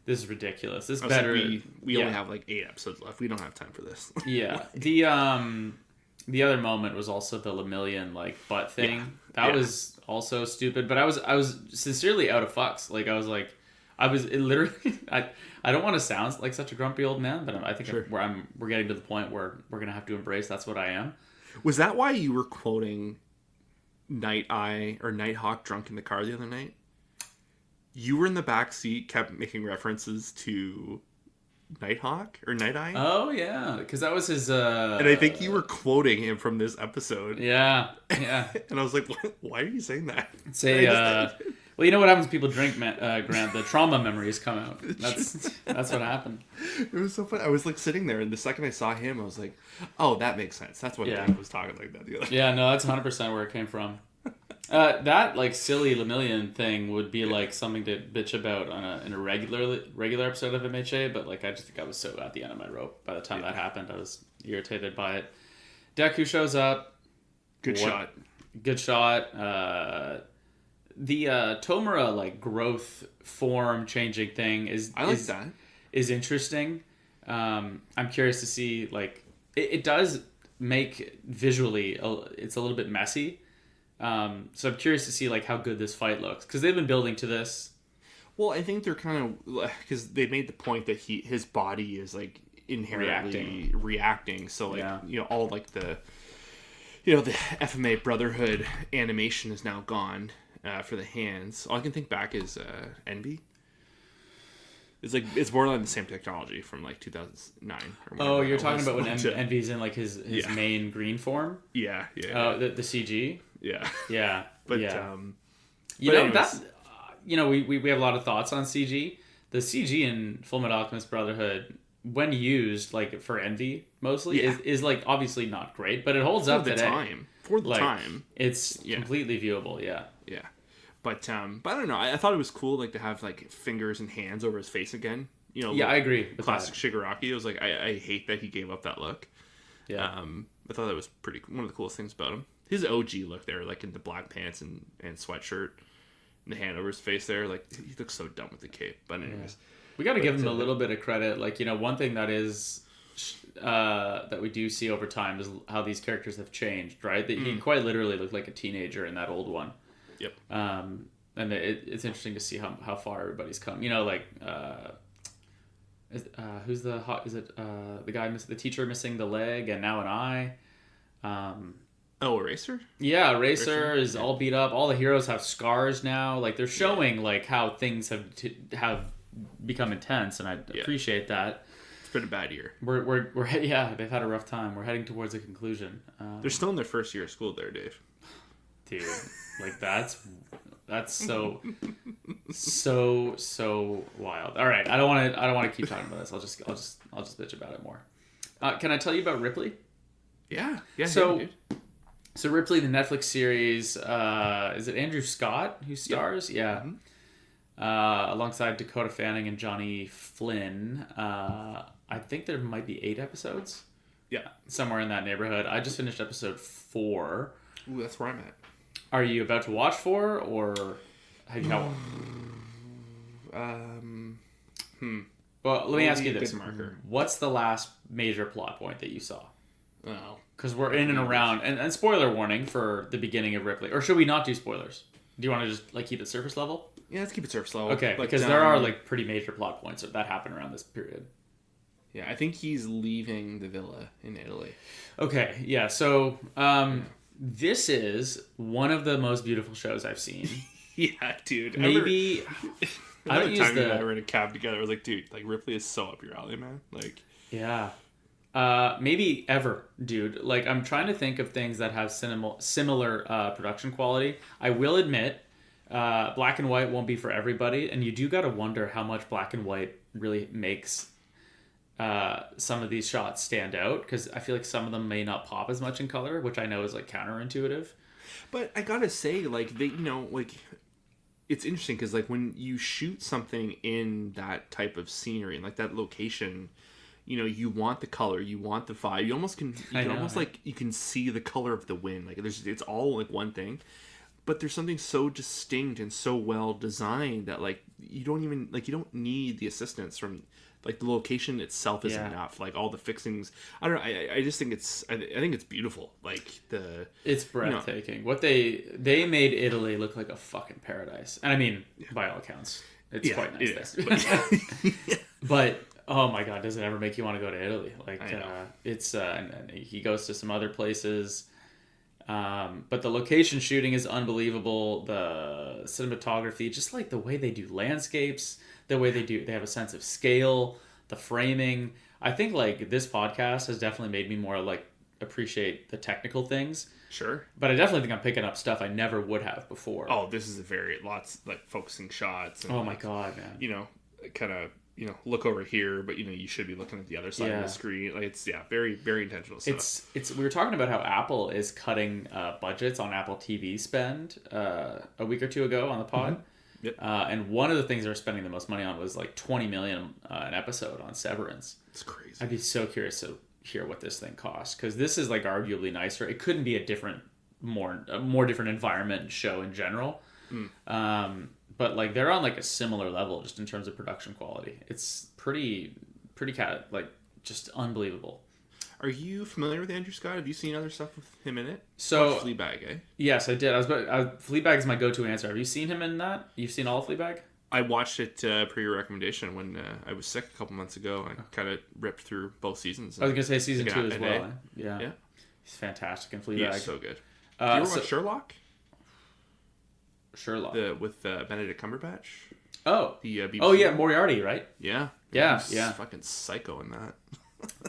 this is ridiculous. This better. Like, we only have like 8 episodes left. We don't have time for this. The other moment was also the Lemillion like butt thing. That was also stupid. But I was sincerely out of fucks. Like, I was like, literally. I don't want to sound like such a grumpy old man, but I think we're getting to the point where we're gonna have to embrace that's what I am. Was that why you were quoting Nighthawk drunk in the car the other night? You were in the back seat, kept making references to Nighthawk or Night Eye. Oh yeah, because that was his. And I think you were quoting him from this episode. Yeah. And I was like, why are you saying that? Say, well, you know what happens when people drink, Grant? The trauma memories come out. That's what happened. It was so fun. I was like sitting there, and the second I saw him, I was like, oh, that makes sense. That's what Dave was talking like that the other day. Yeah, no, that's 100% where it came from. That like silly Lemillion thing would be like something to bitch about in a regular episode of MHA, but like I just think I was so at the end of my rope by the time that happened. I was irritated by it. Deku shows up. Good shot. The Tomura like growth form changing thing is interesting. I'm curious to see like it does make visually it's a little bit messy. So I'm curious to see like how good this fight looks because they've been building to this. Well, I think they're kind of because they made the point that his body is like inherently reacting. So like all like the the FMA Brotherhood animation is now gone for the hands. All I can think back is Envy. It's borderline the same technology from like 2009. Oh, you're talking about when Envy's in like his main green form? Yeah. The CG. Yeah. But we have a lot of thoughts on CG. The CG in Fullmetal Alchemist Brotherhood, when used like for Envy mostly, is like obviously not great, but it holds up today. For the time, it's completely viewable. Yeah. But I don't know. I thought it was cool like to have like fingers and hands over his face again. I agree. Classic Shigaraki. It was like I hate that he gave up that look. Yeah. I thought that was one of the coolest things about him. His OG look there, like in the black pants and sweatshirt, and the hand over his face there, like he looks so dumb with the cape. But anyways, we got to give him a little bit of credit. Like one thing that is that we do see over time is how these characters have changed. Right, that he quite literally looked like a teenager in that old one. Yep. And it's interesting to see how far everybody's come. Who's the hot? Is it the guy the teacher missing the leg and now an eye? Eraser? Yeah, Eraser is all beat up. All the heroes have scars now. Like they're showing like how things have become intense, and I appreciate that. It's been a bad year. We're they've had a rough time. We're heading towards a conclusion. They're still in their first year of school there, Dave. Dude, like that's so wild. All right, I don't want to keep talking about this. I'll just bitch about it more. Can I tell you about Ripley? Yeah. So Ripley, the Netflix series, is it Andrew Scott who stars? Yep. Yeah. Mm-hmm. Alongside Dakota Fanning and Johnny Flynn. I think there might be 8 episodes. Yeah. Somewhere in that neighborhood. I just finished episode 4. Ooh, that's where I'm at. Are you about to watch 4 or have you not watched? Well, let me ask you this. What's the last major plot point that you saw? Oh. Because we're in and around, and spoiler warning for the beginning of Ripley. Or should we not do spoilers? Do you want to just like keep it surface level? Yeah, let's keep it surface level. Okay, because there are like pretty major plot points that happen around this period. Yeah, I think he's leaving the villa in Italy. Okay, yeah. So this is one of the most beautiful shows I've seen. Yeah, dude. Maybe I don't use the. I were in a cab together. I was like, dude, like Ripley is so up your alley, man. Like, yeah. Maybe ever, dude. Like, I'm trying to think of things that have similar production quality. I will admit, black and white won't be for everybody, and you do got to wonder how much black and white really makes some of these shots stand out, because I feel like some of them may not pop as much in color, which I know is like counterintuitive. But I gotta say, like, they, like, it's interesting because like when you shoot something in that type of scenery and like that location, you want the color, you want the vibe. You almost can, you can see the color of the wind. Like it's all like one thing, but there's something so distinct and so well designed that like you don't need the assistance from like the location itself is enough. Like all the fixings, I don't know. I just think I think it's beautiful. Like it's breathtaking. What they made Italy look like a fucking paradise. And I mean, by all accounts, it's quite nice there. But oh my god, does it ever make you want to go to Italy? Like it's and he goes to some other places. But the location shooting is unbelievable. The cinematography, just like the way they do landscapes, the way they have a sense of scale. the framing. I think like this podcast has definitely made me more like appreciate the technical things. Sure. But I definitely think I'm picking up stuff I never would have before. Oh, this is lots like focusing shots. And, oh my god, man. You know, kind of, you know, look over here, but you know, you should be looking at the other side of the screen. Like it's very, very intentional stuff. It's we were talking about how Apple is cutting budgets on Apple TV spend a week or two ago on the pod. Mm-hmm. Yep. And one of the things they're spending the most money on was like $20 million an episode on Severance. It's crazy. I'd be so curious to hear what this thing costs, because this is like arguably nicer. It couldn't be a more different environment and show in general. But like they're on like a similar level just in terms of production quality. It's pretty just unbelievable. Are you familiar with Andrew Scott? Have you seen other stuff with him in it? So Fleabag, eh? Yes, I did. Fleabag is my go-to answer. Have you seen him in that? You've seen all of Fleabag? I watched it per your recommendation when I was sick a couple months ago. I kind of ripped through both seasons. I was going to say season 2 as well. Yeah. He's fantastic in Fleabag. He's so good. You ever watch Sherlock? Sherlock. With Benedict Cumberbatch? Oh. The BBC. Oh, yeah, Moriarty, right? Yeah. Yeah, He's fucking psycho in that.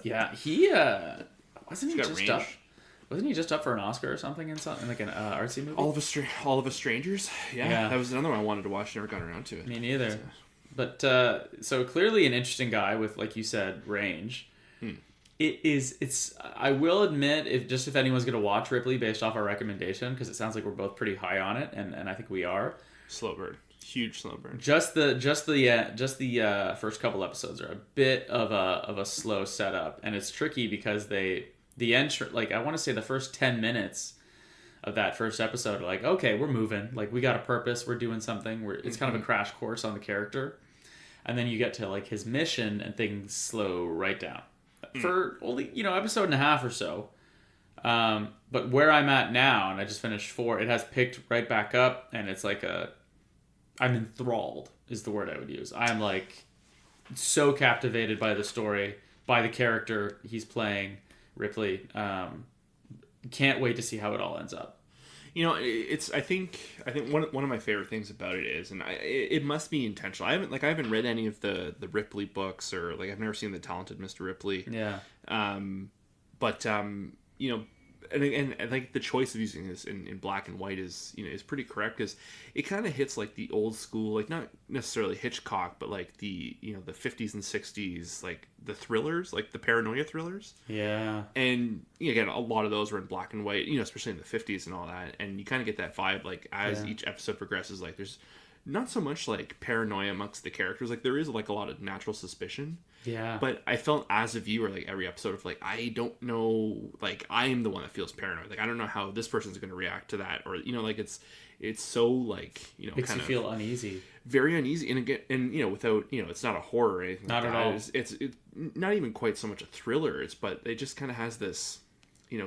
Yeah, he wasn't he just up for an Oscar or something in like an artsy movie? All of Us Strangers. Yeah, that was another one I wanted to watch. Never got around to it. Me neither. But so clearly an interesting guy with, like you said, range. It's I will admit, if anyone's gonna watch Ripley based off our recommendation, because it sounds like we're both pretty high on it, and I think we are. Slow burn. Huge slow burn. Just the first couple episodes are a bit of a slow setup, and it's tricky because I want to say the first 10 minutes of that first episode are like, okay, we're moving, like we got a purpose, we're doing something, it's kind of a crash course on the character, and then you get to like his mission and things slow right down for only episode and a half or so. But where I'm at now, and I just finished 4, it has picked right back up, and it's like I'm enthralled is the word I would use. I am like so captivated by the story, by the character he's playing, Ripley. Can't wait to see how it all ends up. You know, I think one of my favorite things about it is, and it must be intentional. I haven't read any of the Ripley books, or like I've never seen The Talented Mr. Ripley. Yeah. But you know, and like the choice of using this in black and white is pretty correct, because it kind of hits like the old school, like not necessarily Hitchcock, but like the the 50s and 60s, like the thrillers, like the paranoia thrillers. Yeah. And again, a lot of those were in black and white, especially in the 50s and all that, and you kind of get that vibe like as each episode progresses, like there's not so much like paranoia amongst the characters, like there is like a lot of natural suspicion. Yeah. But I felt as a viewer, like every episode of like, I don't know, like I am the one that feels paranoid. Like I don't know how this person's going to react to that, or like it's so like makes kind you feel uneasy, very uneasy, and again, and without it's not a horror or anything. Not like at that. all. It's not even quite so much a thriller. But it just kind of has this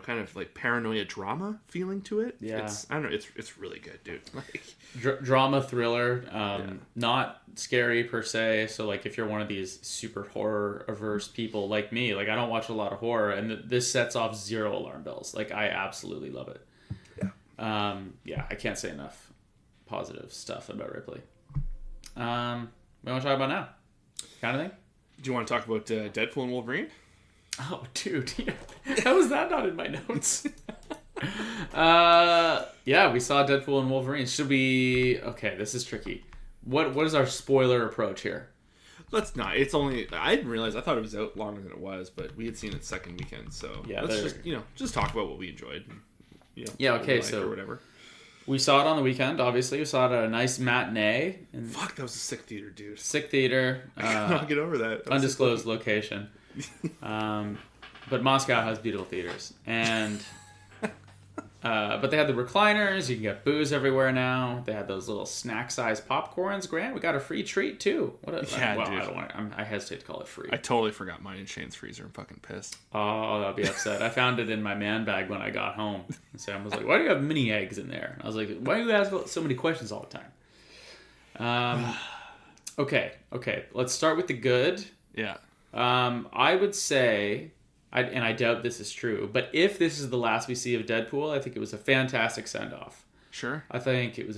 kind of like paranoia drama feeling to it. Yeah. I don't know. It's really good, dude. Like drama thriller, not scary per se. So like if you're one of these super horror averse people like me, like I don't watch a lot of horror, and this sets off 0 alarm bells. Like I absolutely love it. Yeah. I can't say enough positive stuff about Ripley. We want to talk about now? Kind of thing? Do you want to talk about Deadpool and Wolverine? Oh, dude. How was that not in my notes? Yeah, we saw Deadpool and Wolverine. Should we... Okay, this is tricky. What is our spoiler approach here? Let's not. It's only... I didn't realize. I thought it was out longer than it was, but we had seen it second weekend, so... Yeah, let's just talk about what we enjoyed. Yeah, okay, so... Or whatever. We saw it on the weekend, obviously. We saw it at a nice matinee. Fuck, that was a sick theater, dude. Sick theater. I cannot get over that. Undisclosed location. But Moscow has beautiful theaters. And... but they had the recliners. You can get booze everywhere now. They had those little snack-sized popcorns. Grant, we got a free treat, too. Dude. I hesitate to call it free. I totally forgot mine in Shane's freezer. I'm fucking pissed. Oh, I'll be upset. I found it in my man bag when I got home. And Sam was like, why do you have mini eggs in there? And I was like, why do you ask so many questions all the time? Okay. Let's start with the good. Yeah. I would say... and I doubt this is true, but if this is the last we see of Deadpool, I think it was a fantastic send-off. Sure. I think it was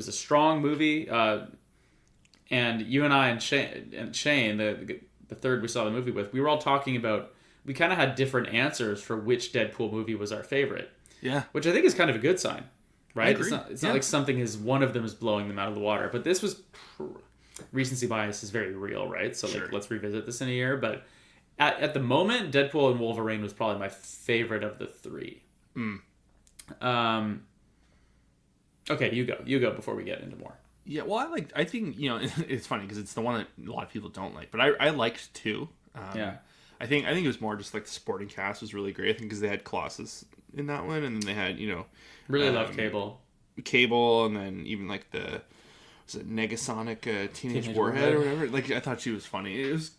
a strong movie, and you and I and Shane, the the third we saw the movie with, we were all talking about, we kind of had different answers for which Deadpool movie was our favorite. Yeah. Which I think is kind of a good sign, right? I agree. It's not like something is, one of them is blowing them out of the water. But this was, recency bias is very real, right? So like, let's revisit this in a year. But at the moment, Deadpool and Wolverine was probably my favorite of the three. Okay, you go before we get into more. Yeah, well, I think, it's funny because it's the one that a lot of people don't like, but I liked two. Yeah. I think it was more just like the supporting cast was really great. I think because they had Colossus in that one, and then they had, really love Cable, and then even like the, was it Negasonic Teenage Warhead or whatever? Like, I thought she was funny. It was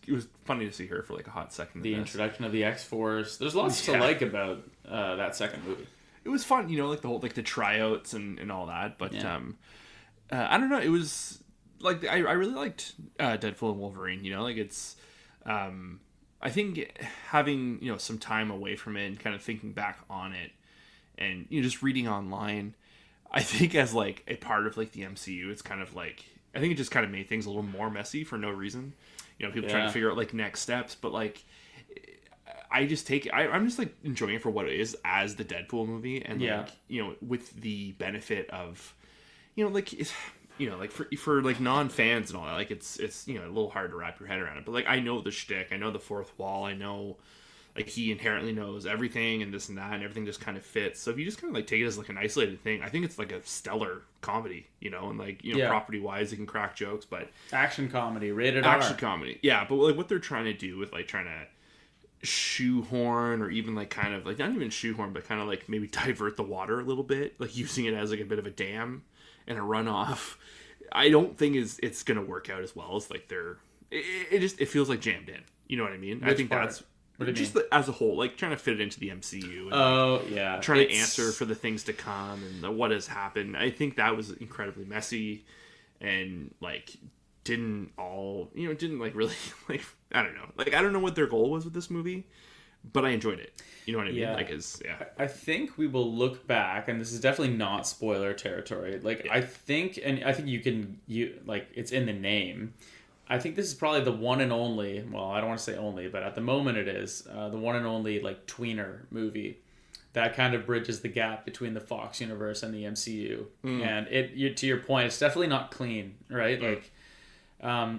funny to see her for like a hot second. The introduction of the X-Force. There's lots to like about that second movie. It was fun, like the whole, like the tryouts and all that. But I don't know. It was like I really liked Deadpool and Wolverine. Like it's I think having some time away from it and kind of thinking back on it, and just reading online, I think as like a part of like the MCU, it's kind of like, I think it just kind of made things a little more messy for no reason. People trying to figure out like next steps, but like I just I'm just like enjoying it for what it is as the Deadpool movie, and like with the benefit of like it's like for like non-fans and all that, like it's a little hard to wrap your head around it, but like I know the shtick, I know the fourth wall, I know like he inherently knows everything and this and that, and everything just kind of fits. So if you just kind of like take it as like an isolated thing, I think it's like a stellar comedy, and like property wise, it can crack jokes, but action comedy, rated R. Action comedy, yeah. But like what they're trying to do with like trying to shoehorn, or even like kind of like not even shoehorn, but kind of like maybe divert the water a little bit, like using it as like a bit of a dam and a runoff, I don't think it's gonna work out as well as like it feels like jammed in. You know what I mean? Which I think part? that's just as a whole, like trying to fit it into the MCU. And trying to answer for the things to come and what has happened. I think that was incredibly messy, and like didn't like really like, I don't know. Like I don't know what their goal was with this movie, but I enjoyed it. You know what I mean? Yeah. Like I think we will look back, and this is definitely not spoiler territory. Like I think you like it's in the name. I think this is probably the one and only, well, I don't want to say only, but at the moment it is, the one and only like tweener movie that kind of bridges the gap between the Fox universe and the MCU. And to your point, it's definitely not clean, right? Like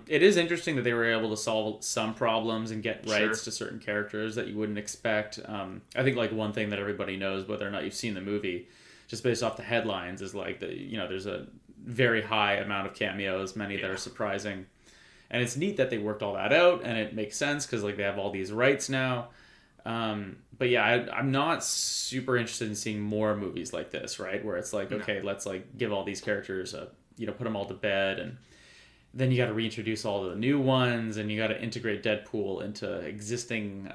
it is interesting that they were able to solve some problems and get rights to certain characters that you wouldn't expect. I think like one thing that everybody knows, whether or not you've seen the movie, just based off the headlines, is like there's a very high amount of cameos, many that are surprising. And it's neat that they worked all that out, and it makes sense because like they have all these rights now. But yeah, I'm not super interested in seeing more movies like this, right? Where it's like, okay, let's like give all these characters put them all to bed, and then you got to reintroduce all the new ones, and you got to integrate Deadpool into existing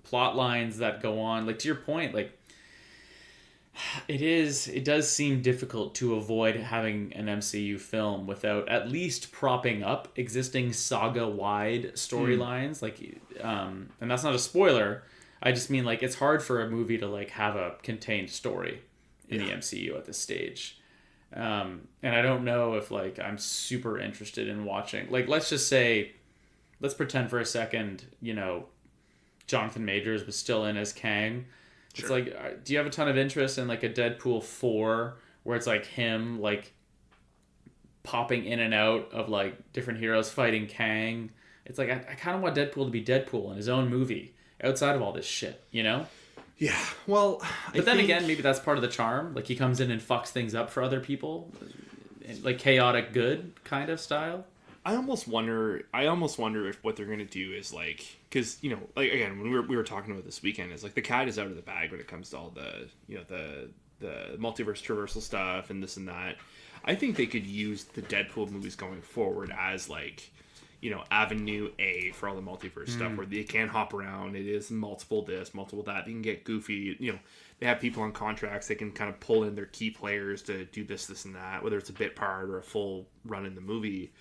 plot lines that go on. Like to your point, like it does seem difficult to avoid having an MCU film without at least propping up existing saga-wide storylines. Like, and that's not a spoiler. I just mean like it's hard for a movie to like have a contained story in the MCU at this stage. And I don't know if like I'm super interested in watching. Like, let's pretend for a second, Jonathan Majors was still in as Kang. It's like, do you have a ton of interest in like a Deadpool 4 where it's like him like popping in and out of like different heroes fighting Kang? It's like I kind of want Deadpool to be Deadpool in his own movie outside of all this shit, Yeah. Well, but then again, maybe that's part of the charm. Like he comes in and fucks things up for other people, like chaotic good kind of style. I almost wonder if what they're gonna do is like, because like again, when we were talking about this weekend, is like the cat is out of the bag when it comes to all the the multiverse traversal stuff and this and that. I think they could use the Deadpool movies going forward as like avenue A for all the multiverse stuff, where they can hop around. It is multiple this, multiple that. They can get goofy. They have people on contracts. They can kind of pull in their key players to do this and that, whether it's a bit part or a full run in the movie.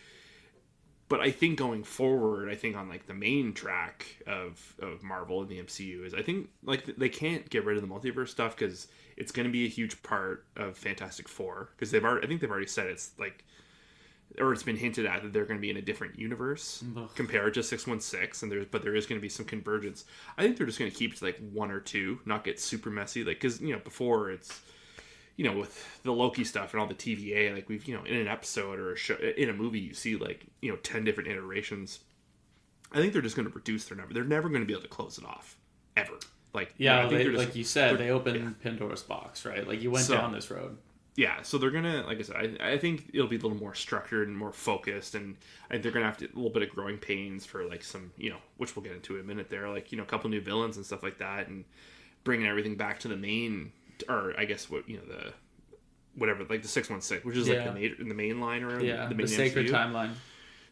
But I think going forward, on like the main track of Marvel and the MCU is, I think like they can't get rid of the multiverse stuff because it's going to be a huge part of Fantastic Four, because I think they've already said it's like or it's been hinted at that they're going to be in a different universe compared to 616, but there is going to be some convergence. I think they're just going to keep to like one or two, not get super messy, like because before it's with the Loki stuff and all the TVA, like we've in an episode or a show, in a movie you see like 10 different iterations. I think they're just going to reduce their number. They're never going to be able to close it off ever. Like I think like you said, they opened Pandora's box, right? Like you went down this road. Yeah, so they're gonna, like I said, I think it'll be a little more structured and more focused, and I think they're gonna have a little bit of growing pains for like some, which we'll get into in a minute there, like a couple new villains and stuff like that, and bringing everything back to the main, or I guess what the whatever, like the 616, which is like the main line around the main sacred MCU. timeline.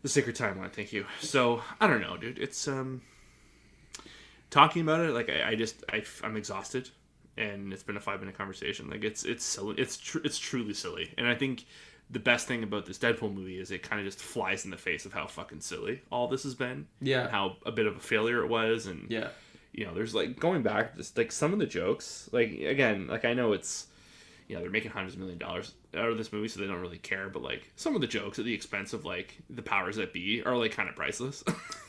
The sacred timeline. Thank you. So I don't know, dude. It's talking about it, like I'm exhausted. And it's been a 5-minute conversation. Like it's silly. It's truly silly. And I think the best thing about this Deadpool movie is it kind of just flies in the face of how fucking silly all this has been. Yeah. And how a bit of a failure it was. And there's like going back, just like some of the jokes. Like again, like I know it's they're making hundreds of $millions out of this movie, so they don't really care. But like some of the jokes at the expense of like the powers that be are like kind of priceless.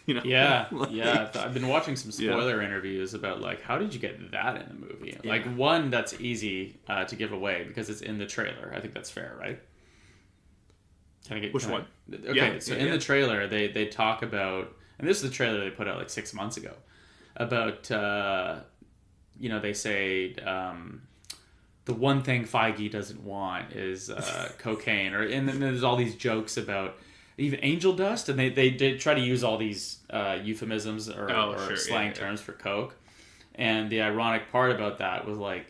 I've been watching some spoiler interviews about like how did you get that in the movie? Like one that's easy to give away because it's in the trailer. I think that's fair, right? Which one? Okay, in the trailer they talk about, and this is the trailer they put out like 6 months ago, about they say the one thing Feige doesn't want is cocaine, and then there's all these jokes about even angel dust, and they did try to use all these euphemisms or slang terms for coke. And the ironic part about that was like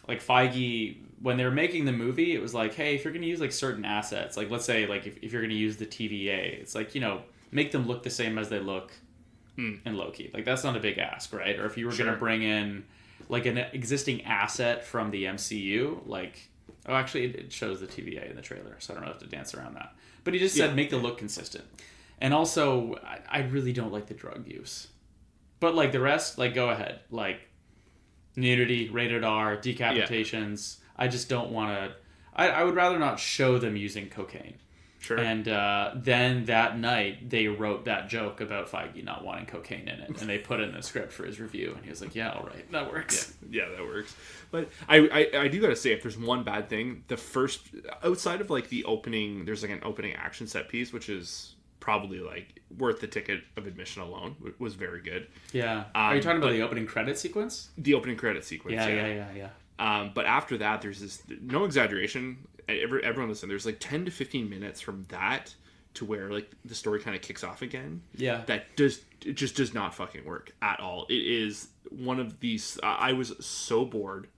Feige, when they were making the movie, it was like, hey, if you're going to use like certain assets, like let's say like if you're going to use the TVA, it's like make them look the same as they look in Loki. Like that's not a big ask, right? Or if you were going to bring in like an existing asset from the MCU, like actually it shows the TVA in the trailer, so I don't have to dance around that. But he just said make the look consistent. And also, I really don't like the drug use. But like the rest, like go ahead. Like nudity, rated R, decapitations. I just don't want to. I would rather not show them using cocaine. Sure. And then that night, they wrote that joke about Feige not wanting cocaine in it. And they put it in the script for his review. And he was like, yeah, all right. That works. Yeah, that works. But I do got to say, if there's one bad thing, the first, outside of like the opening, there's like an opening action set piece, which is probably like worth the ticket of admission alone. It was very good. Yeah. Are you talking about the opening credit sequence? The opening credit sequence. Yeah. But after that, there's this, no exaggeration, everyone listen, there's like 10 to 15 minutes from that to where like the story kind of kicks off again. Yeah. It just does not fucking work at all. It is one of these, I was so bored.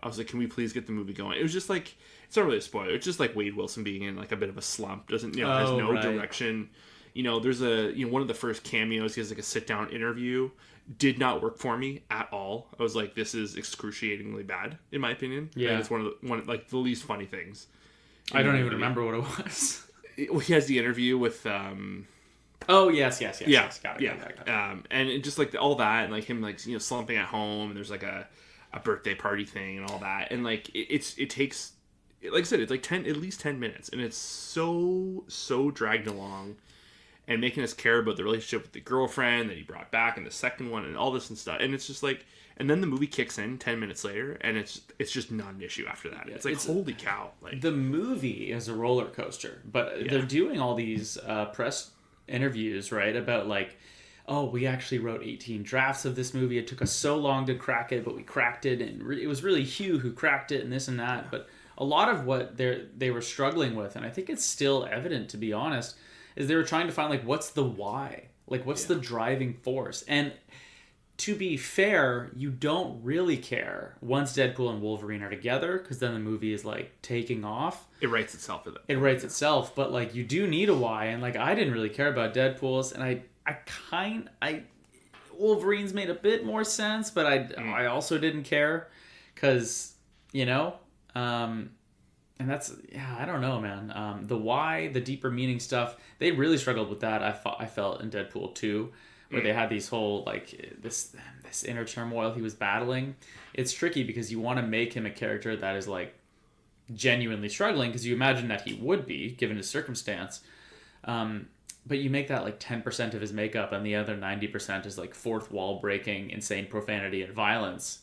I was like, can we please get the movie going? It was just like, it's not really a spoiler. It's just like Wade Wilson being in like a bit of a slump. Has no direction. There's one of the first cameos, he has like a sit down interview. Did not work for me at all. I was like, this is excruciatingly bad, in my opinion. Yeah. And it's one of the least funny things. I don't even remember what it was. He has the interview with Oh yes. Got it. And it just like all that, and like him like slumping at home, and there's like a birthday party thing and all that, and like it takes, like I said, it's like at least 10 minutes, and it's so dragged along, and making us care about the relationship with the girlfriend that he brought back in the second one, and all this and stuff, and it's just like, and then the movie kicks in 10 minutes later, and it's just not an issue after that. It's like, holy cow! Like the movie is a roller coaster, but they're doing all these press interviews, right, about like, oh, we actually wrote 18 drafts of this movie. It took us so long to crack it, but we cracked it, and it was really Hugh who cracked it, and this and that. But a lot of what they were struggling with, and I think it's still evident, to be honest, is they were trying to find like, what's the why, like what's the driving force. And to be fair, you don't really care once Deadpool and Wolverine are together, because then the movie is like taking off. It writes itself for them. It writes itself, but like you do need a why. And like I didn't really care about Deadpool's, and Wolverine's made a bit more sense, but I also didn't care, because and that's, I don't know, man. The why, the deeper meaning stuff, they really struggled with that. I felt in Deadpool 2, where they had these whole like this inner turmoil he was battling. It's tricky because you want to make him a character that is like genuinely struggling, because you imagine that he would be given his circumstance. But you make that like 10% of his makeup, and the other 90% is like fourth wall breaking, insane profanity and violence.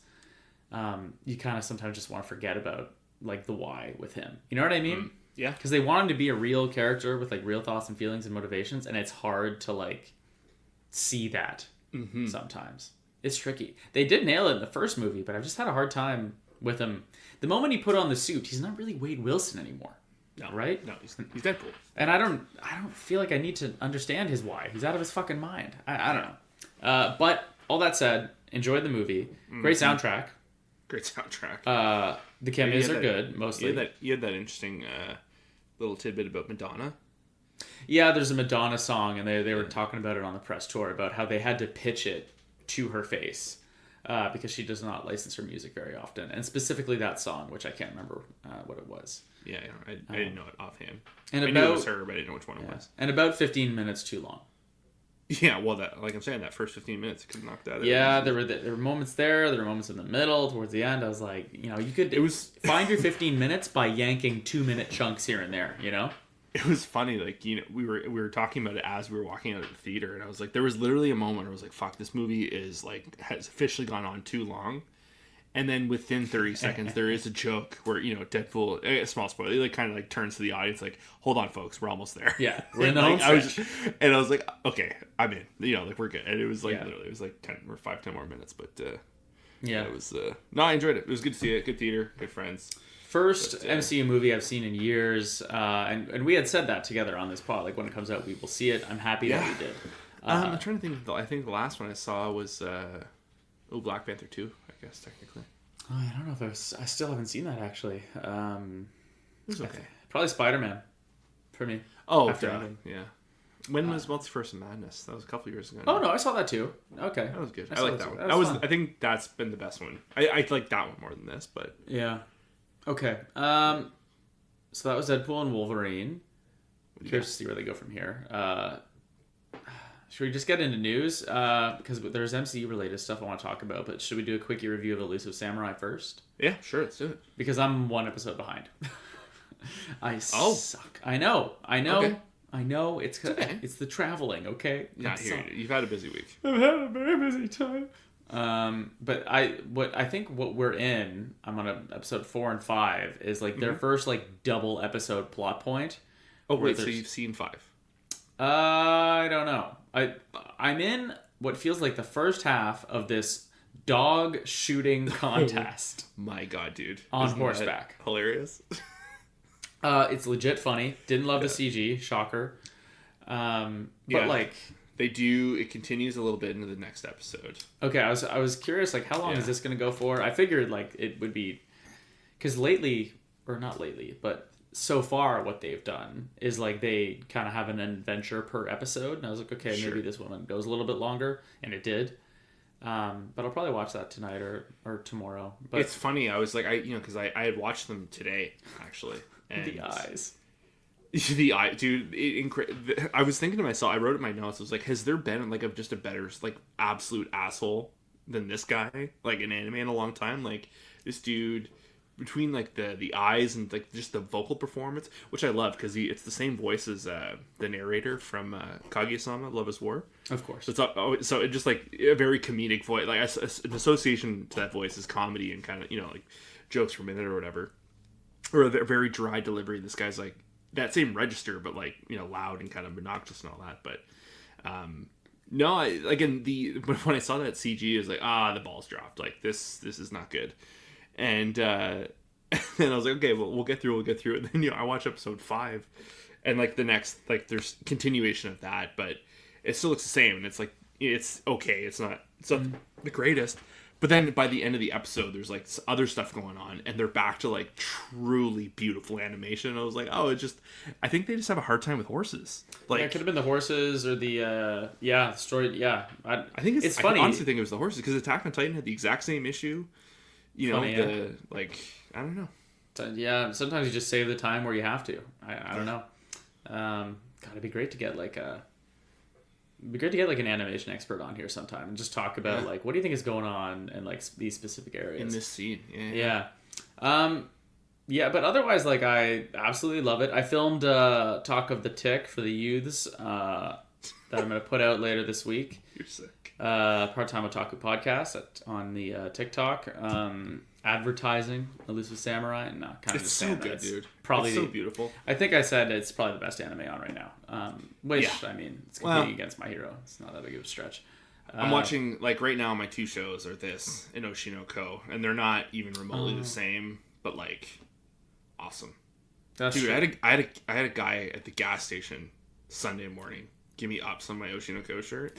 You kind of sometimes just want to forget about like the why with him. You know what I mean? Yeah. Because they want him to be a real character with like real thoughts and feelings and motivations, and it's hard to like see that sometimes. It's tricky. They did nail it in the first movie, but I've just had a hard time with him. The moment he put on the suit, he's not really Wade Wilson anymore. No. Right? No, he's Deadpool. And I don't feel like I need to understand his why. He's out of his fucking mind. I don't know. But all that said, enjoyed the movie. Great soundtrack. Great soundtrack. The cameos are good, mostly. You had that interesting little tidbit about Madonna. Yeah, there's a Madonna song, and they were talking about it on the press tour, about how they had to pitch it to her face because she does not license her music very often. And specifically that song, which I can't remember what it was. Yeah, I didn't know it offhand. And I knew it was her, but I didn't know which one it was. And about 15 minutes too long. Yeah, well, that like I'm saying, that first 15 minutes could knock that out. Yeah, there were moments there were moments in the middle, towards the end. I was like, you could find your 15 minutes by yanking 2-minute chunks here and there, It was funny, like, we were talking about it as we were walking out of the theater, and I was like, there was literally a moment where I was like, fuck, this movie is like has officially gone on too long. And then within 30 seconds, there is a joke where, Deadpool, a small spoiler, he like kind of like turns to the audience like, hold on, folks, we're almost there. Yeah, we're in the home stretch. And I was like, okay, I'm in. Like, we're good. And it was like, literally, it was like 10 more minutes. But yeah, it was, no, I enjoyed it. It was good to see it. Good theater, good friends. First MCU movie I've seen in years. And we had said that together on this pod. Like, when it comes out, we will see it. I'm happy that we did. I'm trying to think. I think the last one I saw was Black Panther 2, I guess, technically. Oh, I don't know if I still haven't seen that, actually. It was okay. Probably Spider-Man for me. Oh, after yeah. When was Multiverse of Madness? That was a couple years ago. Oh, no, I saw that too. Okay. That was good. I like that one. I think that's been the best one. I like that one more than this, but... Yeah. Okay. So that was Deadpool and Wolverine. Curious to see where they go from here. Should we just get into news? Because there's MCU-related stuff I want to talk about, but should we do a quickie review of Elusive Samurai first? Yeah, sure, let's do it. Because I'm one episode behind. I suck. I know. Okay. I know. It's okay. It's the traveling, okay? Yeah, you've had a busy week. I've had a very busy time. But I think what we're in, I'm on episode 4 and 5, is like their first like double episode plot point. Oh, wait, so you've seen 5? I don't know. I'm in what feels like the first half of this dog shooting contest. My God, dude. On horseback. Hilarious. It's legit funny. Didn't love the CG. Shocker. But like... It continues a little bit into the next episode. Okay, I was curious, like, how long is this going to go for? I figured, like, it would be... Because lately, or not lately, but... So far, what they've done is like they kind of have an adventure per episode, and I was like, okay, maybe this one goes a little bit longer, and it did. But I'll probably watch that tonight or tomorrow. But it's funny. I was like, because I had watched them today actually. And the eyes, dude. I was thinking to myself. I wrote it in my notes. I was like, has there been like just a better like absolute asshole than this guy like in anime in a long time? Like this dude. Between like the eyes and like just the vocal performance, which I love because it's the same voice as the narrator from Kaguya-sama Love Is War. Of course. So it just like a very comedic voice, like an association to that voice is comedy and kind of like jokes from it or whatever, or a very dry delivery. This guy's like that same register, but like loud and kind of obnoxious and all that. But no, when I saw that CG, it was like the ball's dropped. Like this is not good. And and I was like, okay, well, we'll get through it. And then I watch episode 5, and like the next, like there's continuation of that, but it still looks the same. And it's like it's okay. It's not the greatest. But then by the end of the episode, there's like other stuff going on, and they're back to like truly beautiful animation. And I was like, I think they just have a hard time with horses. Like it could have been the horses or the story. Yeah, I think it's funny. I honestly think it was the horses because Attack on Titan had the exact same issue. I don't know. Yeah, sometimes you just save the time where you have to. I don't know. It'd be great to get like an animation expert on here sometime and just talk about like what do you think is going on in like these specific areas in this scene. Yeah. Yeah, but otherwise, like, I absolutely love it. I filmed Talk of the Tick for the youths that I'm going to put out later this week. You're sick. Part-time Otaku podcast on the TikTok. Advertising Elusive Samurai. No, kind of It's just so saying good, that dude. Probably It's so beautiful. I think I said it's probably the best anime on right now. Which, Yeah. I mean, it's competing against My Hero. It's not that big of a stretch. I'm watching, like, right now, my two shows are this and Oshinoko, and they're not even remotely the same, but, like, awesome. That's Dude, true. I had a guy at the gas station Sunday morning give me ups on my Oshinoko shirt.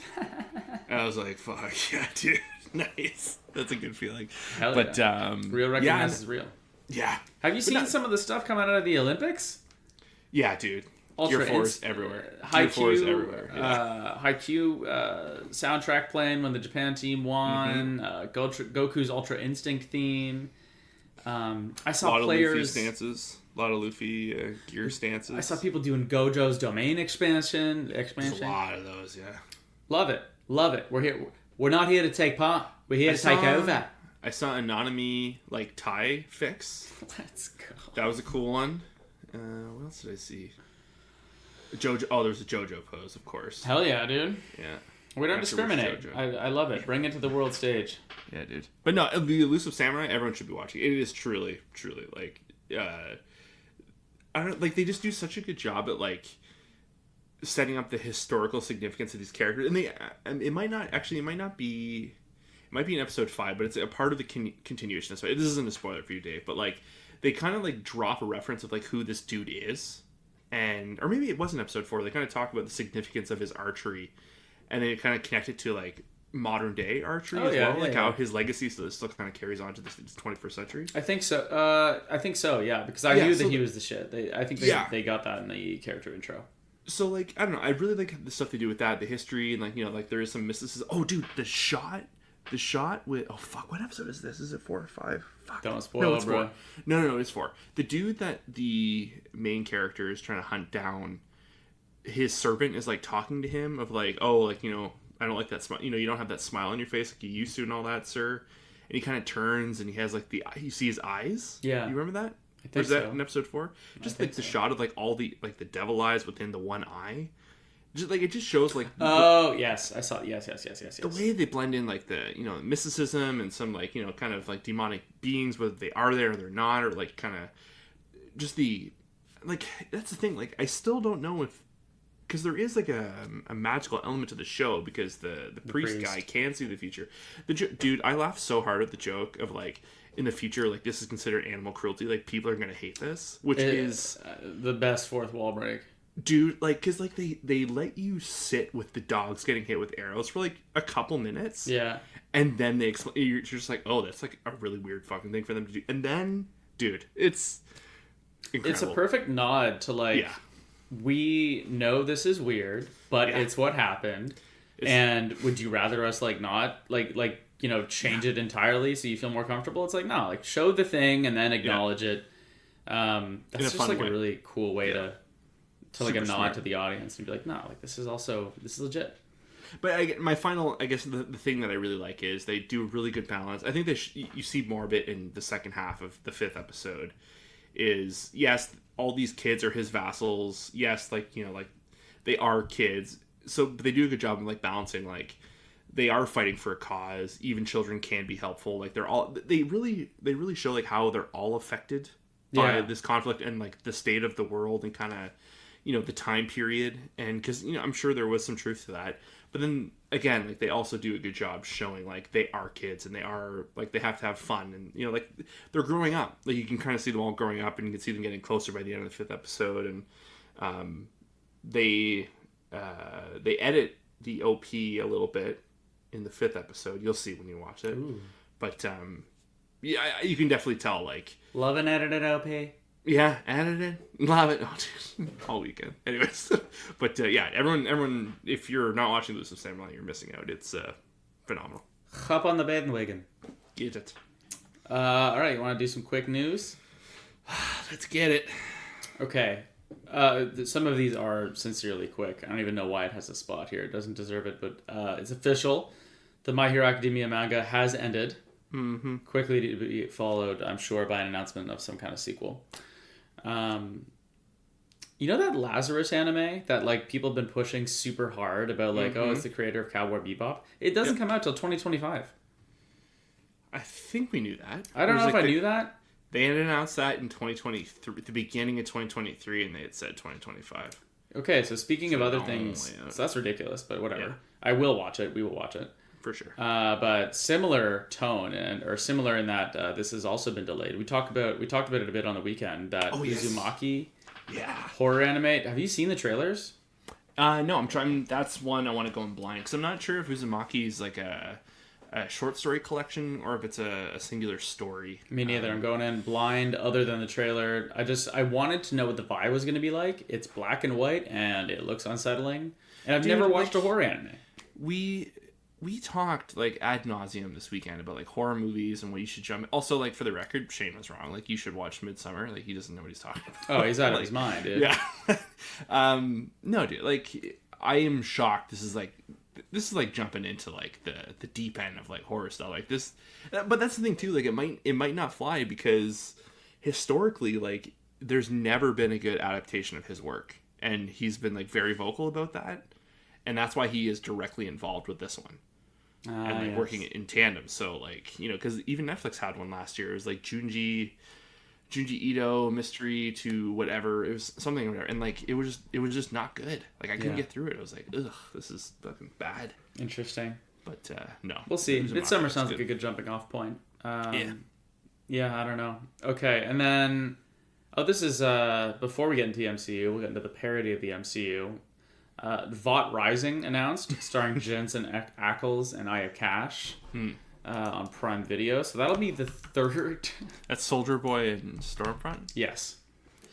And I was like, fuck, yeah, dude. Nice. That's a good feeling. Hell But, yeah. Real recognize is real. Yeah. Have you seen some of the stuff coming out of the Olympics? Yeah, dude. Gear 4's everywhere. Gear 4's everywhere. Yeah. Haikyuu soundtrack playing when the Japan team won. Goku's Ultra Instinct theme. I saw a lot players. of Luffy stances. A lot of Luffy gear stances. I saw people doing Gojo's domain expansion. There's a lot of those, yeah. Love it. Love it. We're here. We're not here to take part. We're here to take over. I saw Anonymous, like, tie fix. Let's go. That was a cool one. What else did I see? JoJo. Oh, there's a JoJo pose, of course. Hell yeah, dude. Yeah. We don't After which discriminate. JoJo. I love it. Bring it to the world stage. Yeah, dude. But no, the Elusive Samurai, everyone should be watching. It is truly, truly, like, I don't, like, they just do such a good job at, like, setting up the historical significance of these characters. And it might not be, it might be in episode 5, but it's a part of the continuation. So this isn't a spoiler for you, Dave, but, like, they kind of, like, drop a reference of, like, who this dude is. Or maybe it wasn't episode 4. They kind of talk about the significance of his archery. And they kind of connect it to, like, modern day archery as well. Like, how his legacy still kind of carries on to the 21st century. I think so. Yeah, because I knew that he was the shit. I think they got that in the character intro. So, like, I don't know. I really like the stuff they do with that, the history, and, like, you know, like, there is some mysticism. Oh, dude, the shot with, oh, fuck, what episode is this? Is it 4 or 5? Fuck. Don't spoil, no, it's bro. 4. No, it's 4. The dude that the main character is trying to hunt down, his servant is, like, talking to him of, like, oh, like, you know, I don't like that smile. You know, you don't have that smile on your face like you used to and all that, sir. And he kind of turns and he has, like, you see his eyes? Yeah. You remember that? I think or is that so. in episode 4? Just, like, the shot of, like, all the, like, the devil eyes within the one eye. Just, like, it just shows, like... Oh, yes. I saw it. Yes. The way they blend in, like, the, you know, mysticism and some, like, you know, kind of, like, demonic beings, whether they are there or they're not, or, like, kind of... Just the... Like, that's the thing. Like, I still don't know if... Because there is, like, a magical element to the show, because the priest guy can see the future. Dude, I laughed so hard at the joke of, like, in the future, like, this is considered animal cruelty. Like, people are going to hate this, which is... the best fourth wall break. Dude, like, because, like, they let you sit with the dogs getting hit with arrows for, like, a couple minutes. Yeah. And then they explain... You're just like, oh, that's, like, a really weird fucking thing for them to do. And then, dude, it's incredible. It's a perfect nod to, like... Yeah. We know this is weird, but it's what happened. And would you rather us, like, not, like you know, change it entirely so you feel more comfortable? It's like, no, like, show the thing and then acknowledge it. That's just, like, a really cool way to like, a nod to the audience and be like, no, like, this is legit. But my final, I guess, the thing that I really like is they do a really good balance. I think you see more of it in the second half of the 5th episode. Is, yes, all these kids are his vassals. Yes, like, you know, like, they are kids. So but they do a good job of, like, balancing, like, they are fighting for a cause. Even children can be helpful. Like, they really show, like, how they're all affected by this conflict and, like, the state of the world and kind of, you know, the time period. And because, you know, I'm sure there was some truth to that. But then, again, like, they also do a good job showing, like, they are kids and they are, like, they have to have fun. And, you know, like, they're growing up. Like, you can kind of see them all growing up and you can see them getting closer by the end of the 5th episode. And they edit the OP a little bit in the 5th episode. You'll see when you watch it. Ooh. But, yeah, you can definitely tell, like... Love an edited OP. Yeah, edited. Love it. Oh, dude. All weekend. Anyways. But, yeah, everyone, if you're not watching Elusive Samurai, you're missing out. It's phenomenal. Hop on the bandwagon. Get it. All right, you want to do some quick news? Let's get it. Okay. Some of these are sincerely quick. I don't even know why it has a spot here. It doesn't deserve it, but it's official. The My Hero Academia manga has ended. Mm-hmm. Quickly to be followed, I'm sure, by an announcement of some kind of sequel. You know that Lazarus anime that like people have been pushing super hard about, like, oh, it's the creator of Cowboy Bebop? It doesn't come out till 2025. I think we knew that. I don't know if I knew that. They had announced that in 2023, the beginning of 2023, and they had said 2025. Okay, so speaking of other things, so that's ridiculous, but whatever. Yeah. I will watch it. We will watch it. For sure. But similar tone or similar in that this has also been delayed. We talked about it a bit on the weekend. That Uzumaki horror anime. Have you seen the trailers? No, I'm trying. That's one I want to go in blind because I'm not sure if Uzumaki is like a short story collection or if it's a singular story. Me neither. I'm going in blind other than the trailer. I wanted to know what the vibe was going to be like. It's black and white and it looks unsettling. And I've never watched a horror anime. We talked like ad nauseum this weekend about like horror movies and what you should jump. Also, like for the record, Shane was wrong. Like you should watch Midsummer. Like he doesn't know what he's talking about. Oh, he's out of his mind, dude. Yeah. No, dude. Like I am shocked. This is like jumping into like the deep end of like horror stuff like this. But that's the thing too. Like it might not fly because historically, like there's never been a good adaptation of his work, and he's been like very vocal about that, and that's why he is directly involved with this one. And like working in tandem. So like, you know, because even Netflix had one last year. It was like Junji Ito mystery to whatever. It was something or whatever. And like it was just not good. Like I couldn't get through it. I was like, ugh, this is fucking bad. Interesting. But no. We'll see. Midsummer sounds like a good jumping off point. Yeah, I don't know. Okay, and then this is before we get into the MCU, we'll get into the parody of the MCU. Vought Rising announced, starring Jensen Ackles and Aya Cash on Prime Video. So that'll be the third. That's Soldier Boy and Stormfront? Yes.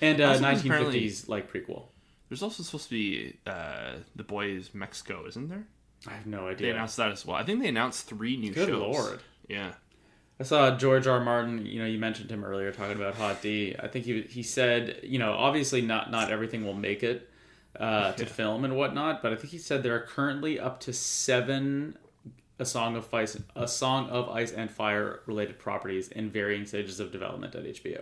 And 1950s like prequel. There's also supposed to be The Boys Mexico, isn't there? I have no idea. They announced that as well. I think they announced 3 new shows. Good Lord. Yeah. I saw George R. Martin, you know, you mentioned him earlier talking about HotD. I think he said, you know, obviously not everything will make it to film and whatnot, but I think he said there are currently up to 7 A Song of Ice and Fire related properties in varying stages of development at HBO.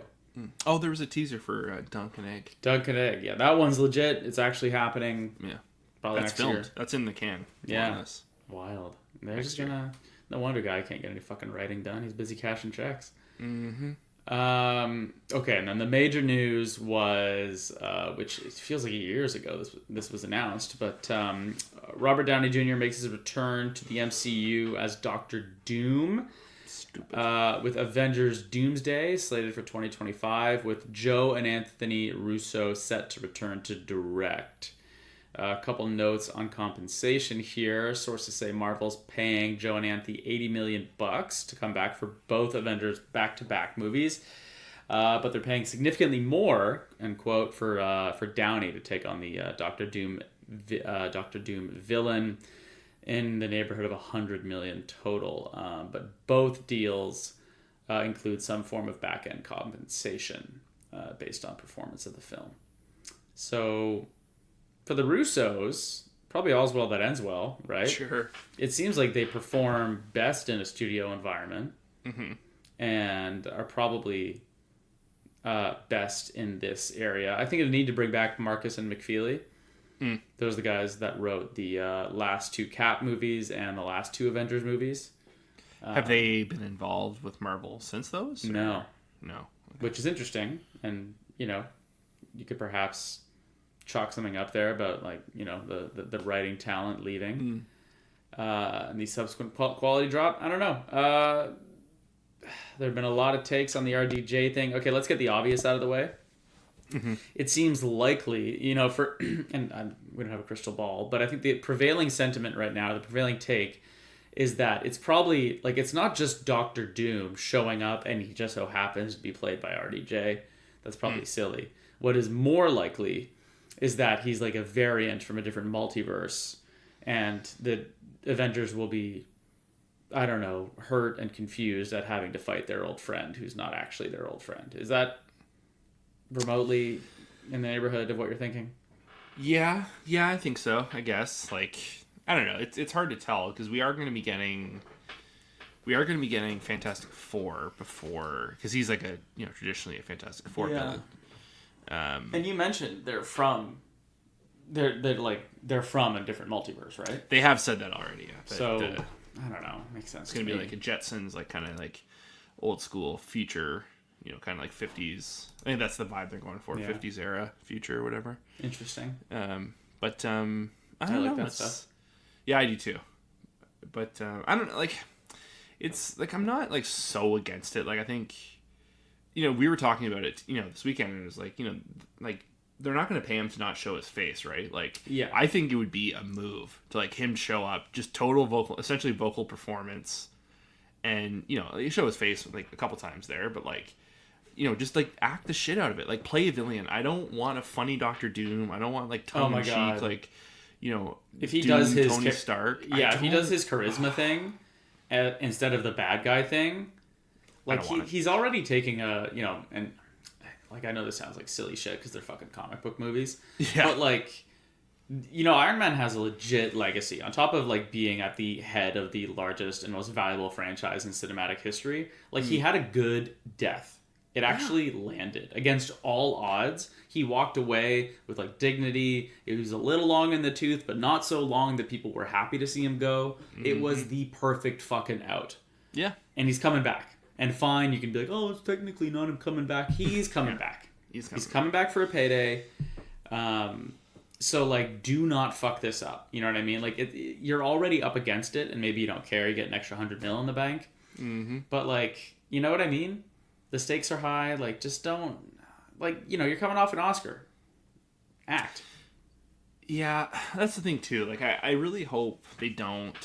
Oh, there was a teaser for Dunk and Egg. Dunk and Egg, yeah, that one's legit. It's actually happening. Yeah, probably that's next filmed. year. That's in the can. Yeah, wild. They're just gonna. No wonder guy can't get any fucking writing done. He's busy cashing checks. Mm-hmm. Okay, and then the major news was, which it feels like years ago this was announced, but Robert Downey Jr. makes his return to the MCU as Doctor Doom. Stupid. With Avengers Doomsday slated for 2025, with Joe and Anthony Russo set to return to direct. A couple notes on compensation here. Sources say Marvel's paying Joe and Anthony $80 million to come back for both Avengers back-to-back movies, but they're paying significantly more, end quote, for Downey to take on the Doctor Doom villain in the neighborhood of $100 million total. But both deals include some form of back-end compensation based on performance of the film. So for the Russos, probably all's well that ends well, right? Sure. It seems like they perform best in a studio environment and are probably best in this area. I think they need to bring back Marcus and McFeely. Those are the guys that wrote the last 2 Cap movies and the last 2 Avengers movies. Have they been involved with Marvel since those? No. No. Okay. Which is interesting. And, you know, you could perhaps chalk something up there about, like, you know, the writing talent leaving and the subsequent quality drop. I don't know. There have been a lot of takes on the RDJ thing. Okay, let's get the obvious out of the way. It seems likely, you know, and we don't have a crystal ball, but I think the prevailing sentiment right now, the prevailing take, is that it's probably, like, it's not just Doctor Doom showing up and he just so happens to be played by RDJ. That's probably silly. What is more likely is that he's like a variant from a different multiverse, and the Avengers will be, I don't know, hurt and confused at having to fight their old friend who's not actually their old friend. Is that remotely in the neighborhood of what you're thinking? Yeah, I think so, I guess. Like, I don't know. It's hard to tell because we are going to be getting we are going to be getting Fantastic Four before, because he's like a traditionally a Fantastic Four villain. And you mentioned they're from a different multiverse, right? They have said that already. Yeah, but, so I don't know. Makes sense. It's going to be like a Jetsons, like kind of like old school future, kind of like 50s. I think that's the vibe they're going for, 50s era future or whatever. Interesting. But I like know that stuff. Yeah, I do too. But I don't like. It's like I'm not like so against it. Like I think, we were talking about it, this weekend, and it was like, like they're not going to pay him to not show his face, right? Like, yeah, I think it would be a move to like him show up, just total essentially vocal performance, and you show his face like a couple times there, but like. Just like act the shit out of it. Like play a villain. I don't want a funny Doctor Doom. I don't want like tongue in cheek. Like, if he Doom, does his Tony Stark. Yeah, if he does his charisma thing instead of the bad guy thing, like he's already taking and like I know this sounds like silly shit because they're fucking comic book movies. Yeah. But like, Iron Man has a legit legacy on top of like being at the head of the largest and most valuable franchise in cinematic history. Like he had a good death. It actually landed against all odds. He walked away with like dignity. It was a little long in the tooth, but not so long that people were happy to see him go. Mm-hmm. It was the perfect fucking out. Yeah. And he's coming back. And fine, you can be like, oh, it's technically not him coming back. He's coming back. He's coming back for a payday. So like, do not fuck this up. You know what I mean? Like, you're already up against it, and maybe you don't care. You get an extra $100 million in the bank. Mm-hmm. But like, you know what I mean? The stakes are high. Like, just don't. Like, you're coming off an Oscar. Act. Yeah, that's the thing too. Like, I really hope they don't.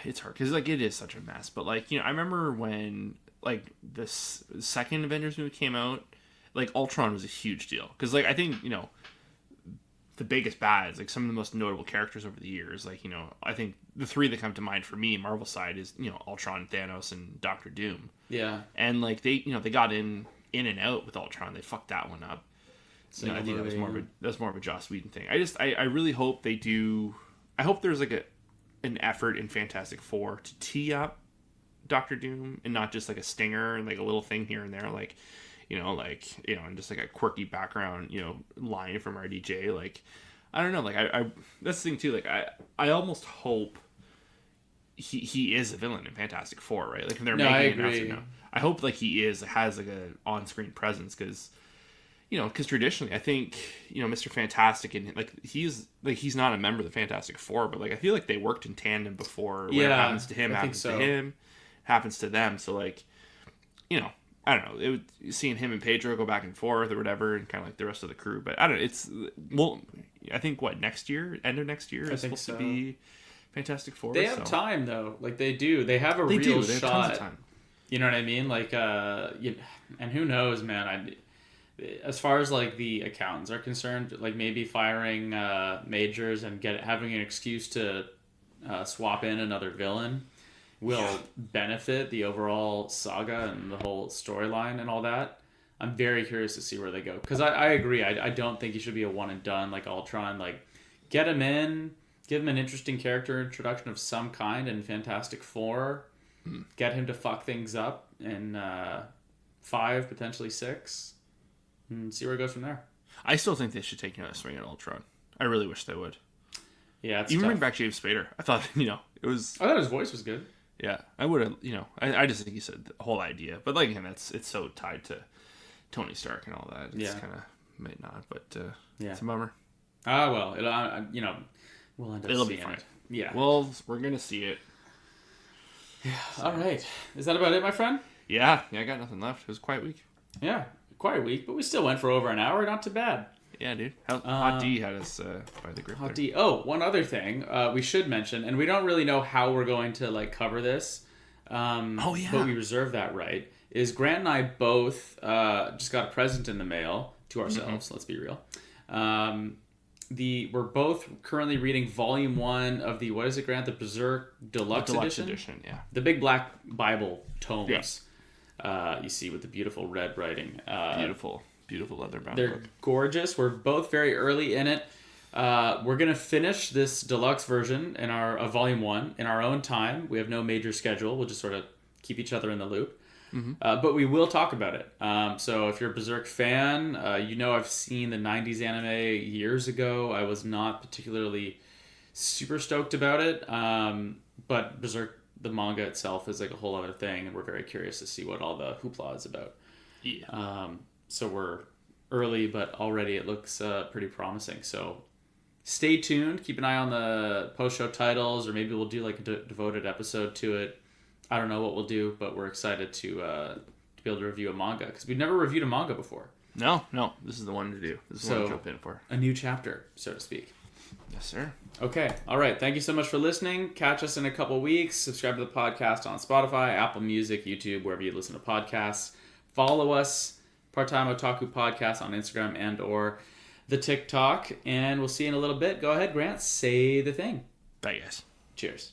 It's hard because like it is such a mess. But like I remember when like this second Avengers movie came out, like Ultron was a huge deal because like I think the biggest bads, like some of the most notable characters over the years, like I think the three that come to mind for me, Marvel side, is Ultron, Thanos, and Doctor Doom. Yeah. And like they they got in and out with Ultron. They fucked that one up. So I think that was more of a Joss Whedon thing. I really hope they do. I hope there's like an effort in Fantastic Four to tee up Doctor Doom and not just like a stinger and like a little thing here and there, like and just like a quirky background, line from RDJ. Like, I don't know. Like, I that's the thing too. Like, I almost hope he is a villain in Fantastic Four, right? Like, if they're making an announcement. I hope like he has like a on-screen presence because traditionally I think Mr. Fantastic and like he's not a member of the Fantastic Four, but like I feel like they worked in tandem before. Whatever happens to him happens to him, happens to them. So like, I don't know. Seeing him and Pedro go back and forth or whatever, and kind of like the rest of the crew. But I don't know. I think next year, end of next year, is supposed to be Fantastic Four. They have time though. Like they do. They have a real shot. Have tons of time. You know what I mean? Like, and who knows, man? As far as like the accountants are concerned, like maybe firing Majors and having an excuse to swap in another villain will benefit the overall saga and the whole storyline and all that. I'm very curious to see where they go because I agree. I don't think he should be a one and done like Ultron. Like, get him in, give him an interesting character introduction of some kind in Fantastic Four. Get him to fuck things up in 5, potentially 6, and see where it goes from there. I still think they should take a swing at Ultron. I really wish they would. Yeah, it's even tough. Bring back James Spader. I thought it was. I thought his voice was good. Yeah, I would have. I just think he said the whole idea, but like again, it's so tied to Tony Stark and all that. It's kind of might not, but it's a bummer. Well, we'll end up it'll seeing be fine. it. Yeah. Well, we're gonna see it. Yeah. All right. Is that about it, my friend? Yeah. I got nothing left. It was a quiet week. Yeah, quiet week, but we still went for over an hour. Not too bad. Yeah, dude. HotD had us by the grip. HotD. Oh, one other thing we should mention, and we don't really know how we're going to like cover this. But we reserve that right. Is Grant and I both just got a present in the mail to ourselves. Mm-hmm. Let's be real. We're both currently reading Volume 1 of the, what is it, Grant? The Berserk Deluxe Edition? Yeah. The big black Bible tomes. Yeah. You see with the beautiful red writing. Beautiful leather bound They're book. Gorgeous. We're both very early in it. We're going to finish this deluxe version in our Volume 1 in our own time. We have no major schedule. We'll just sort of keep each other in the loop. But we will talk about it. So if you're a Berserk fan, I've seen the 90s anime years ago. I was not particularly super stoked about it. But Berserk, the manga itself, is like a whole other thing. And we're very curious to see what all the hoopla is about. Yeah. So we're early, but already it looks pretty promising. So stay tuned. Keep an eye on the post-show titles, or maybe we'll do like a devoted episode to it. I don't know what we'll do, but we're excited to be able to review a manga, because we've never reviewed a manga before. No, this is the one to do. This is the one to jump in for. A new chapter, so to speak. Yes, sir. Okay, all right. Thank you so much for listening. Catch us in a couple weeks. Subscribe to the podcast on Spotify, Apple Music, YouTube, wherever you listen to podcasts. Follow us, Part-Time Otaku Podcast, on Instagram and or the TikTok, and we'll see you in a little bit. Go ahead, Grant. Say the thing. Bye, guys. Cheers.